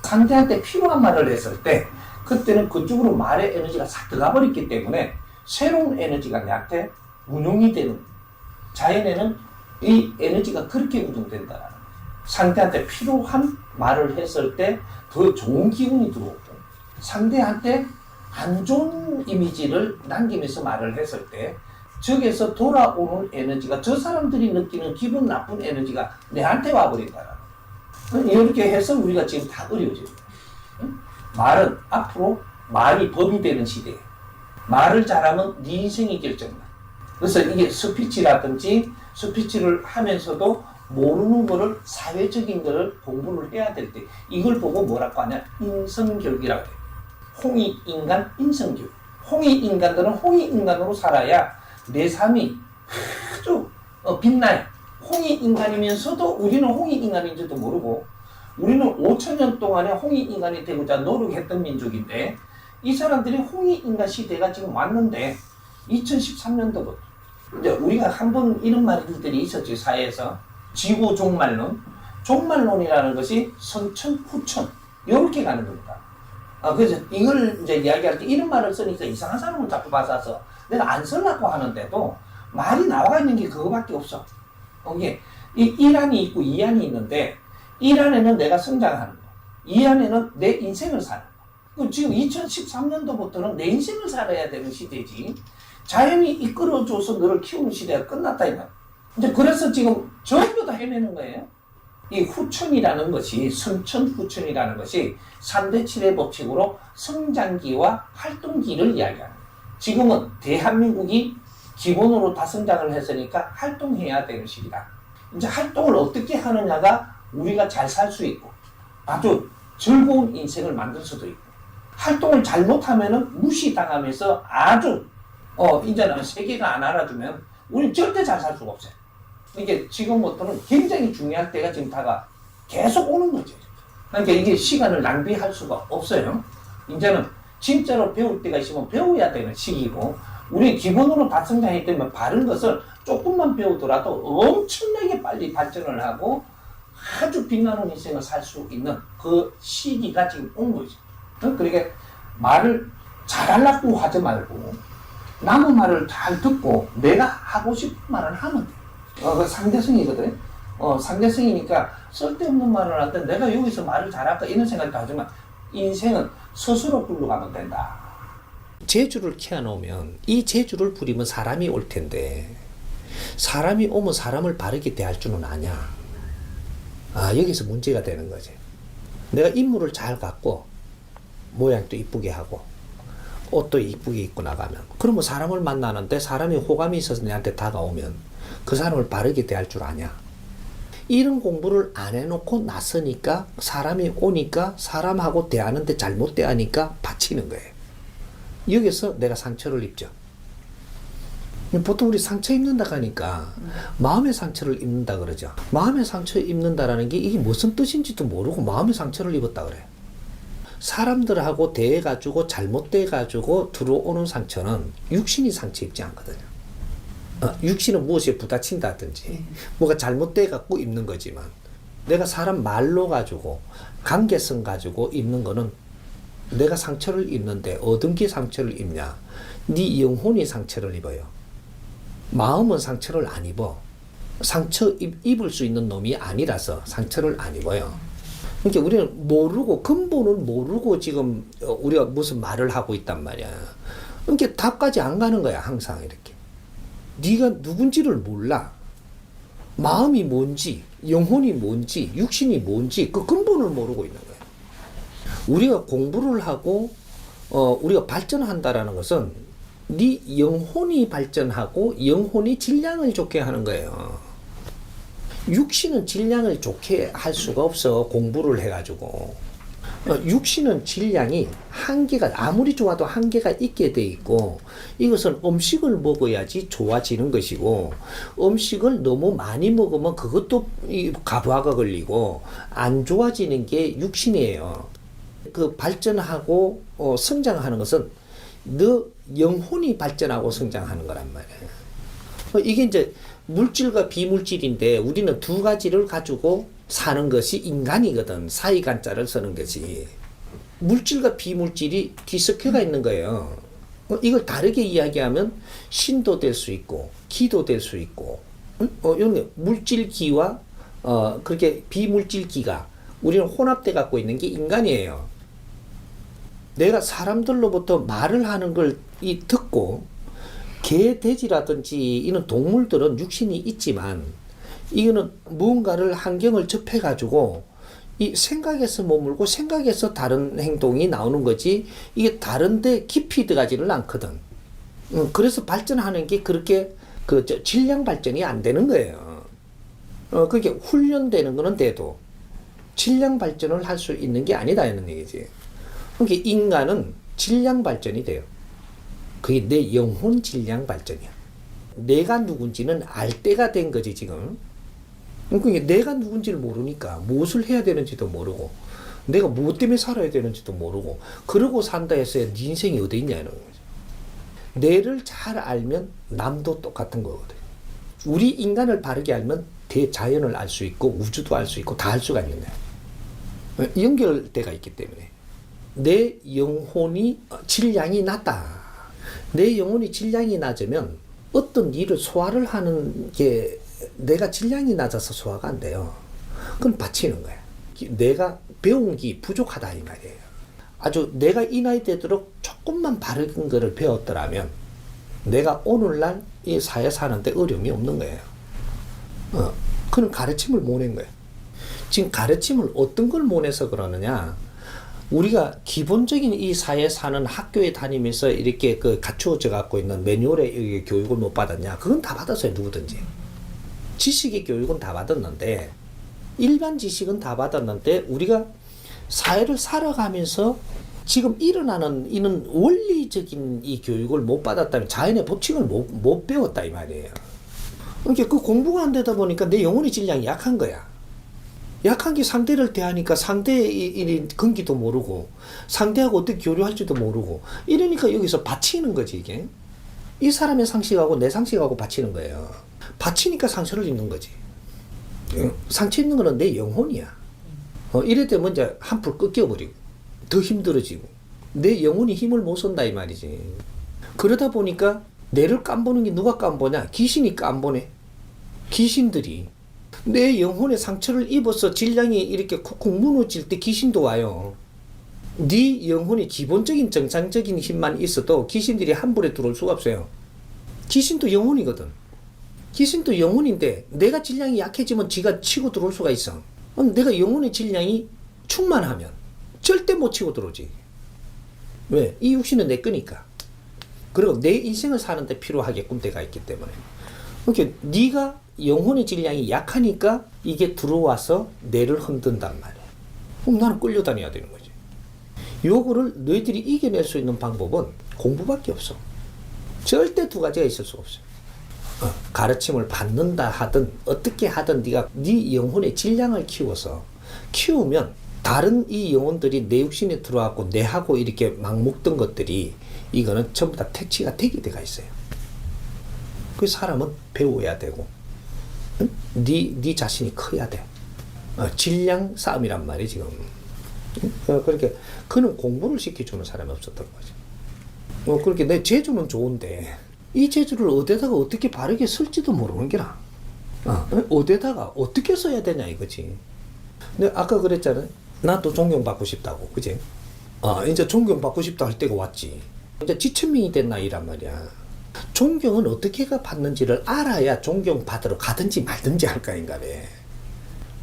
상대한테 필요한 말을 했을 때 그때는 그쪽으로 말의 에너지가 싹 들어가 버렸기 때문에 새로운 에너지가 내한테 운용이 되는, 자연에는 이 에너지가 그렇게 운용된다라는 거예요. 상대한테 필요한 말을 했을 때 더 좋은 기운이 들어오고, 상대한테 안 좋은 이미지를 남기면서 말을 했을 때 적에서 돌아오는 에너지가, 저 사람들이 느끼는 기분 나쁜 에너지가 내한테 와버린다라는 거예요. 이렇게 해서 우리가 지금 다 어려워지는 거예요. 말은 앞으로 말이 법이 되는 시대에 말을 잘하면 네 인생이 결정나. 그래서 이게 스피치라든지 스피치를 하면서도 모르는 거를, 사회적인 거를 공부를 해야 될 때 이걸 보고 뭐라고 하냐, 인성교육이라고 해요. 홍익인간 인성교육. 홍익인간들은 홍익인간으로 살아야 내 삶이 아주 빛나요. 홍익인간이면서도 우리는 홍익인간인지도 모르고, 우리는 5천년 동안에 홍익인간이 되고자 노력했던 민족인데, 이 사람들이 홍익인간 시대가 지금 왔는데 2013년도부터 이제 우리가 한번 이런 말들이 있었죠. 사회에서 지구 종말론, 종말론이라는 것이 선천 후천 이렇게 가는 겁니다. 그래서 이걸 이제 이야기할 때 이런 말을 쓰니까 이상한 사람을 자꾸 받아서 내가 안 쓰려고 하는데도 말이 나와 있는 게 그거밖에 없어. 이게 이 1안이 있고 2안이 있는데, 1안에는 내가 성장하는 거, 2안에는 내 인생을 사는 거. 지금 2013년도부터는 내 인생을 살아야 되는 시대지, 자연이 이끌어줘서 너를 키우는 시대가 끝났다 이 말. 이제 그래서 지금 전부 다 헤매는 거예요. 이 후천이라는 것이, 선천 후천이라는 것이 3대 7의 법칙으로 성장기와 활동기를 이야기하는 거예요. 지금은 대한민국이 기본으로 다 성장을 했으니까 활동해야 되는 시기다. 이제 활동을 어떻게 하느냐가 우리가 잘 살 수 있고 아주 즐거운 인생을 만들 수도 있고, 활동을 잘못하면은 무시당하면서 아주 이제는 세계가 안 알아주면 우리는 절대 잘 살 수가 없어요. 이게 지금부터는 굉장히 중요한 때가 지금 다가 계속 오는 거죠. 그러니까 이게 시간을 낭비할 수가 없어요. 이제는 진짜로 배울 때가 있으면 배워야 되는 시기고, 우리 기본으로 다 성장했기 때문에 바른 것을 조금만 배우더라도 엄청나게 빨리 발전을 하고 아주 빛나는 인생을 살 수 있는 그 시기가 지금 온 거죠. 그러니까 말을 잘하려고 하지 말고 남의 말을 잘 듣고 내가 하고 싶은 말을 하면 돼. 그 상대성이거든. 상대성이니까 쓸데없는 말을 할 때 내가 여기서 말을 잘할까 이런 생각도 하지만 인생은 스스로 굴러가면 된다. 재주를 키워놓으면 이 재주를 부리면 사람이 올 텐데, 사람이 오면 사람을 바르게 대할 줄은 아냐. 여기서 문제가 되는 거지. 내가 인물을 잘 갖고 모양도 이쁘게 하고 옷도 이쁘게 입고 나가면, 그러면 사람을 만나는데 사람이 호감이 있어서 내한테 다가오면 그 사람을 바르게 대할 줄 아냐. 이런 공부를 안 해놓고 나서니까 사람이 오니까 사람하고 대하는데 잘못 대하니까 받치는 거예요. 여기서 내가 상처를 입죠. 보통 우리 상처 입는다 하니까 마음의 상처를 입는다 그러죠. 마음의 상처 입는다라는 게 이게 무슨 뜻인지도 모르고 마음의 상처를 입었다 그래. 사람들하고 대해가지고 잘못돼가지고 들어오는 상처는 육신이 상처 입지 않거든요. 육신은 무엇에 부딪힌다든지 뭐가 잘못돼갖고 입는 거지만, 내가 사람 말로 가지고 관계성 가지고 입는 거는 내가 상처를 입는데 어떤 게 상처를 입냐? 네 영혼이 상처를 입어요. 마음은 상처를 안 입어. 상처 입을 수 있는 놈이 아니라서 상처를 안 입어요. 그러니까 우리는 모르고, 근본을 모르고 지금 우리가 무슨 말을 하고 있단 말이야. 그러니까 답까지 안 가는 거야, 항상 이렇게. 네가 누군지를 몰라. 마음이 뭔지, 영혼이 뭔지, 육신이 뭔지 그 근본을 모르고 있는 거야. 우리가 공부를 하고 우리가 발전한다라는 것은 네 영혼이 발전하고 영혼이 질량을 좋게 하는 거예요. 육신은 질량을 좋게 할 수가 없어, 공부를 해가지고. 육신은 질량이 한계가, 아무리 좋아도 한계가 있게 돼 있고, 이것은 음식을 먹어야지 좋아지는 것이고, 음식을 너무 많이 먹으면 그것도 가부하가 걸리고 안 좋아지는 게 육신이에요. 그 발전하고 성장하는 것은 너 영혼이 발전하고 성장하는 거란 말이에요. 이게 이제 물질과 비물질인데 우리는 두 가지를 가지고 사는 것이 인간이거든. 사이간자를 쓰는 것이. 물질과 비물질이 뒤섞여가 있는 거예요. 이걸 다르게 이야기하면 신도 될 수 있고 기도 될 수 있고 이런 물질기와 그렇게 비물질기가 우리는 혼합돼 갖고 있는 게 인간이에요. 내가 사람들로부터 말을 하는 걸 듣고 개, 돼지라든지 이런 동물들은 육신이 있지만 이거는 무언가를 환경을 접해가지고 이 생각에서 머물고 생각에서 다른 행동이 나오는 거지 이게 다른데 깊이 들어가지는 않거든. 그래서 발전하는 게 그렇게 질량 발전이 안 되는 거예요. 그게 훈련되는 거는 돼도 질량 발전을 할 수 있는 게 아니다 이런 얘기지. 그러니까 인간은 질량 발전이 돼요. 그게 내 영혼 질량 발전이야. 내가 누군지는 알 때가 된 거지 지금. 그러니까 내가 누군지를 모르니까 무엇을 해야 되는지도 모르고 내가 무엇 때문에 살아야 되는지도 모르고 그러고 산다 해서 네 인생이 어디 있냐 이런 거죠. 내를 잘 알면 남도 똑같은 거거든. 우리 인간을 바르게 알면 대자연을 알 수 있고 우주도 알 수 있고 다 알 수가 있는 거야. 연결대가 있기 때문에 내 영혼이 질량이 낮다. 내 영혼이 질량이 낮으면 어떤 일을 소화를 하는 게 내가 질량이 낮아서 소화가 안 돼요. 그럼 바치는 거야. 내가 배운 게 부족하다 이 말이에요. 아주 내가 이 나이 되도록 조금만 바른 거를 배웠더라면 내가 오늘날 이 사회 사는데 어려움이 없는 거예요. 그런 가르침을 못 낸 거예요. 지금 가르침을 어떤 걸 못 내서 그러느냐. 우리가 기본적인 이 사회 사는 학교에 다니면서 이렇게 갖추어져 갖고 있는 매뉴얼의 교육을 못 받았냐. 그건 다 받았어요. 누구든지. 지식의 교육은 다 받았는데 일반 지식은 다 받았는데 우리가 사회를 살아가면서 지금 일어나는 이런 원리적인 이 교육을 못 받았다면 자연의 법칙을 못 배웠다 이 말이에요. 그러니까 그 공부가 안 되다 보니까 내 영혼의 질량이 약한 거야. 약한 게 상대를 대하니까 상대의 근기도 모르고 상대하고 어떻게 교류할지도 모르고 이러니까 여기서 바치는 거지 이게. 이 사람의 상식하고 내 상식하고 바치는 거예요. 바치니까 상처를 입는 거지. 상처 입는 거는 내 영혼이야. 이래 되면 이제 한풀 꺾여버리고 더 힘들어지고 내 영혼이 힘을 못 쓴다 이 말이지. 그러다 보니까 내를 깜보는 게 누가 깜보냐? 귀신이 깜보네. 귀신들이 내 영혼에 상처를 입어서 질량이 이렇게 콕콕 무너질 때 귀신도 와요. 네 영혼의 기본적인 정상적인 힘만 있어도 귀신들이 한 번에 들어올 수가 없어요. 귀신도 영혼이거든. 귀신도 영혼인데 내가 질량이 약해지면 지가 치고 들어올 수가 있어. 내가 영혼의 질량이 충만하면 절대 못 치고 들어오지. 왜? 이 육신은 내 거니까. 그리고 내 인생을 사는데 필요하게끔 돼가 있기 때문에. 그러니까 네가 영혼의 질량이 약하니까 이게 들어와서 뇌를 흔든단 말이야. 그럼 나는 끌려다녀야 되는 거지. 요거를 너희들이 이겨낼 수 있는 방법은 공부밖에 없어. 절대 두 가지가 있을 수가 없어. 가르침을 받는다 하든 어떻게 하든 네가 네 영혼의 질량을 키우면 다른 이 영혼들이 내 육신에 들어와갖고 내하고 이렇게 막 먹던 것들이 이거는 전부 다 퇴치가 되게 돼가 있어요. 그 사람은 배워야 되고 네 자신이 커야 돼. 질량 싸움이란 말이야 지금. 그렇게 그는 공부를 시켜주는 사람이 없었던 거지. 그렇게 내 재주는 좋은데 이 재주를 어디다가 어떻게 바르게 쓸지도 모르는 게라. 어디다가 어떻게 써야 되냐 이거지. 내가 아까 그랬잖아. 나도 존경받고 싶다고, 그지? 이제 존경받고 싶다 할 때가 왔지. 이제 지천민이 됐나 이란 말이야. 존경은 어떻게 받는지를 알아야 존경받으러 가든지 말든지 할 거 아닌가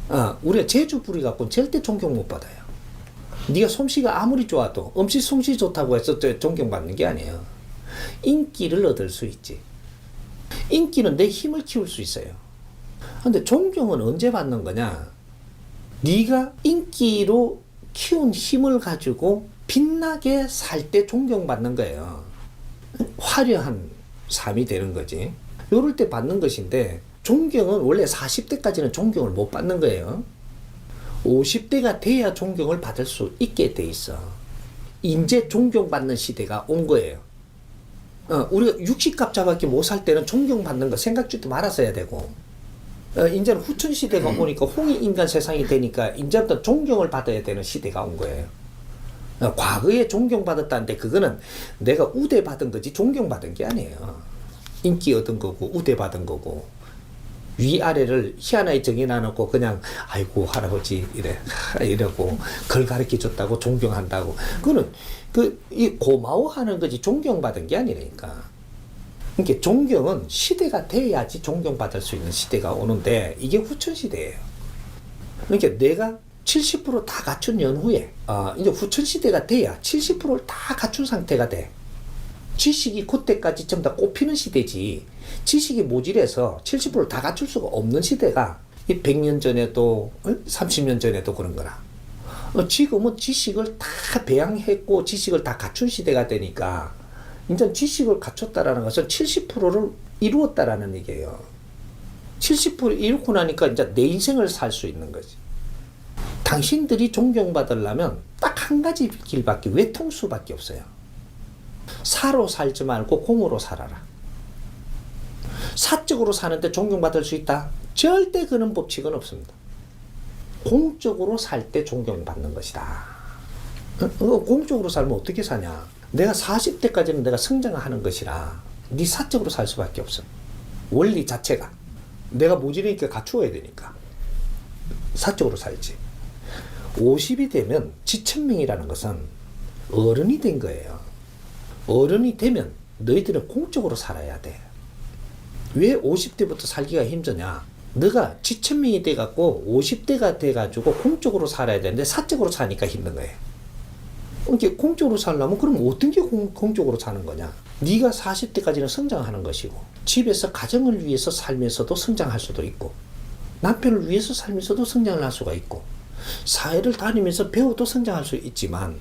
봐. 우리가 재주 부리 갖고는 절대 존경 못 받아요. 네가 솜씨가 아무리 좋아도 음식 솜씨 좋다고 해서 존경받는 게 아니에요. 인기를 얻을 수 있지. 인기는 내 힘을 키울 수 있어요. 근데 존경은 언제 받는 거냐? 네가 인기로 키운 힘을 가지고 빛나게 살 때 존경받는 거예요. 화려한 삶이 되는 거지. 요럴 때 받는 것인데 존경은 원래 40대까지는 존경을 못 받는 거예요. 50대가 돼야 존경을 받을 수 있게 돼 있어. 이제 존경받는 시대가 온 거예요. 우리가 육식값자밖에 못 살 때는 존경받는 거 생각지도 말았어야 되고, 이제는 후천시대가 오니까 홍익인간 세상이 되니까 이제부터 존경을 받아야 되는 시대가 온 거예요. 과거에 존경받았다는데 그거는 내가 우대받은 거지 존경받은 게 아니에요. 인기 얻은 거고 우대받은 거고, 위아래를 희한하게 정해놔놓고 그냥 아이고 할아버지 이러고 걸 가르쳐 줬다고 존경한다고, 그거는 이 고마워하는 거지 존경받은 게 아니라니까. 그러니까 존경은 시대가 돼야지 존경받을 수 있는 시대가 오는데 이게 후천시대예요. 그러니까 내가 70%다 갖춘 연후에 이제 후천시대가 돼야 70%를 다 갖춘 상태가 돼. 지식이 그때까지 전부 다 꼽히는 시대지, 지식이 모질해서 70%를 다 갖출 수가 없는 시대가 이 100년 전에도 30년 전에도 그런 거라. 지금은 지식을 다 배양했고 지식을 다 갖춘 시대가 되니까 이제 지식을 갖췄다라는 것은 70%를 이루었다라는 얘기예요. 70% 이루고 나니까 이제 내 인생을 살 수 있는 거지. 당신들이 존경받으려면 딱 한 가지 길밖에, 외통수밖에 없어요. 사로 살지 말고 공으로 살아라. 사적으로 사는데 존경받을 수 있다? 절대 그런 법칙은 없습니다. 공적으로 살 때 존경받는 것이다. 공적으로 살면 어떻게 사냐? 내가 40대까지는 내가 성장하는 것이라 네 사적으로 살 수밖에 없어. 원리 자체가 내가 모질으니까 갖추어야 되니까 사적으로 살지. 50이 되면 지천명이라는 것은 어른이 된 거예요. 어른이 되면 너희들은 공적으로 살아야 돼. 왜 50대부터 살기가 힘드냐? 너가 지천명이 돼갖고 50대가 돼가지고 공적으로 살아야 되는데 사적으로 사니까 힘든 거예요. 그러니까 공적으로 살려면 그럼 어떤 게 공적으로 사는 거냐? 네가 40대까지는 성장하는 것이고, 집에서 가정을 위해서 살면서도 성장할 수도 있고, 남편을 위해서 살면서도 성장을 할 수가 있고, 사회를 다니면서 배워도 성장할 수 있지만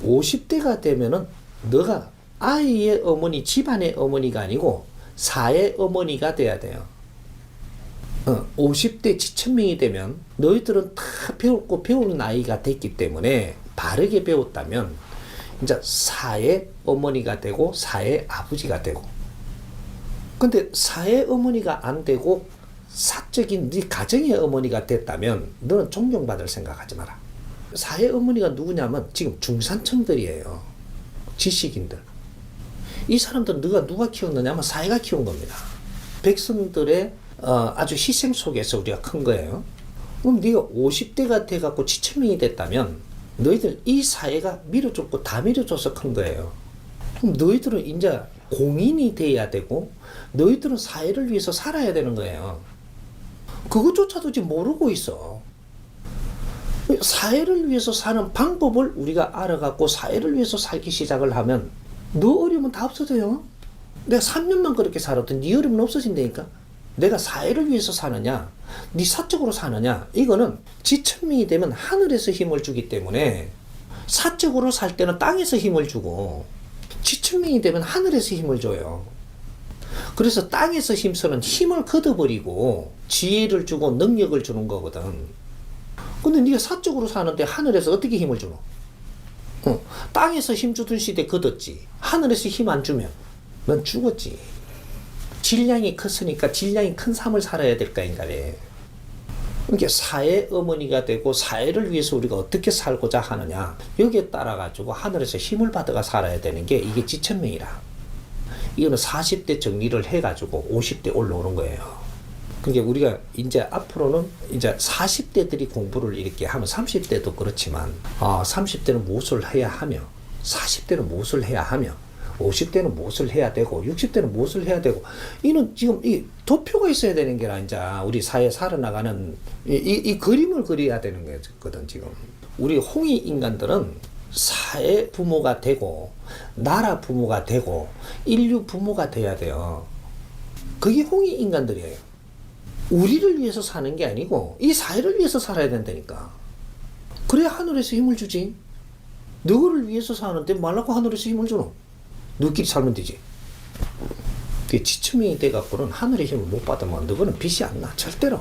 50대가 되면은 너가 아이의 어머니, 집안의 어머니가 아니고 사회 어머니가 돼야 돼요. 50대 지천명이 되면 너희들은 다 배웠고 배우는 나이가 됐기 때문에 바르게 배웠다면 이제 사회 어머니가 되고 사회 아버지가 되고, 근데 사회 어머니가 안 되고 사적인 네 가정의 어머니가 됐다면 너는 존경받을 생각하지 마라. 사회 어머니가 누구냐면 지금 중산층들이에요. 지식인들. 이 사람들은 누가 키웠느냐면 사회가 키운 겁니다. 백성들의 아주 희생 속에서 우리가 큰 거예요. 그럼 네가 50대가 돼갖고 지천명이 됐다면 너희들 이 사회가 밀어줬고 다 밀어줘서 큰 거예요. 그럼 너희들은 이제 공인이 돼야 되고 너희들은 사회를 위해서 살아야 되는 거예요. 그것조차도 지금 모르고 있어. 사회를 위해서 사는 방법을 우리가 알아갖고 사회를 위해서 살기 시작을 하면 너 어려움은 다 없어져요. 내가 3년만 그렇게 살아도 네 어려움은 없어진다니까. 내가 사회를 위해서 사느냐, 네 사적으로 사느냐, 이거는 지천명이 되면 하늘에서 힘을 주기 때문에 사적으로 살 때는 땅에서 힘을 주고, 지천명이 되면 하늘에서 힘을 줘요. 그래서 땅에서 힘쓰는 힘을 걷어버리고 지혜를 주고 능력을 주는 거거든. 근데 네가 사적으로 사는데 하늘에서 어떻게 힘을 주노? 땅에서 힘 주던 시대 걷었지. 하늘에서 힘 안 주면 넌 죽었지. 질량이 컸으니까 질량이 큰 삶을 살아야 될 거 인간에. 그러니까 사회 어머니가 되고 사회를 위해서 우리가 어떻게 살고자 하느냐, 여기에 따라 가지고 하늘에서 힘을 받아가 살아야 되는 게 이게 지천명이라. 이거는 40대 정리를 해가지고 50대 올라오는 거예요. 그러니까 우리가 이제 앞으로는 이제 40대들이 공부를 이렇게 하면 30대도 그렇지만 30대는 무엇을 해야 하며, 40대는 무엇을 해야 하며, 50대는 무엇을 해야 되고, 60대는 무엇을 해야 되고, 이는 지금 이 도표가 있어야 되는 게라 이제 우리 사회에 살아나가는 이 그림을 그려야 되는 거거든. 지금 우리 홍이 인간들은 사회 부모가 되고 나라 부모가 되고 인류 부모가 돼야 돼요. 그게 홍이 인간들이에요. 우리를 위해서 사는 게 아니고 이 사회를 위해서 살아야 된다니까. 그래야 하늘에서 힘을 주지. 너를 위해서 사는데 말라고 하늘에서 힘을 주노? 너끼리 살면 되지. 그게 지천명이 돼갖고는 하늘의 힘을 못 받으면 너는 빛이 안 나. 절대로.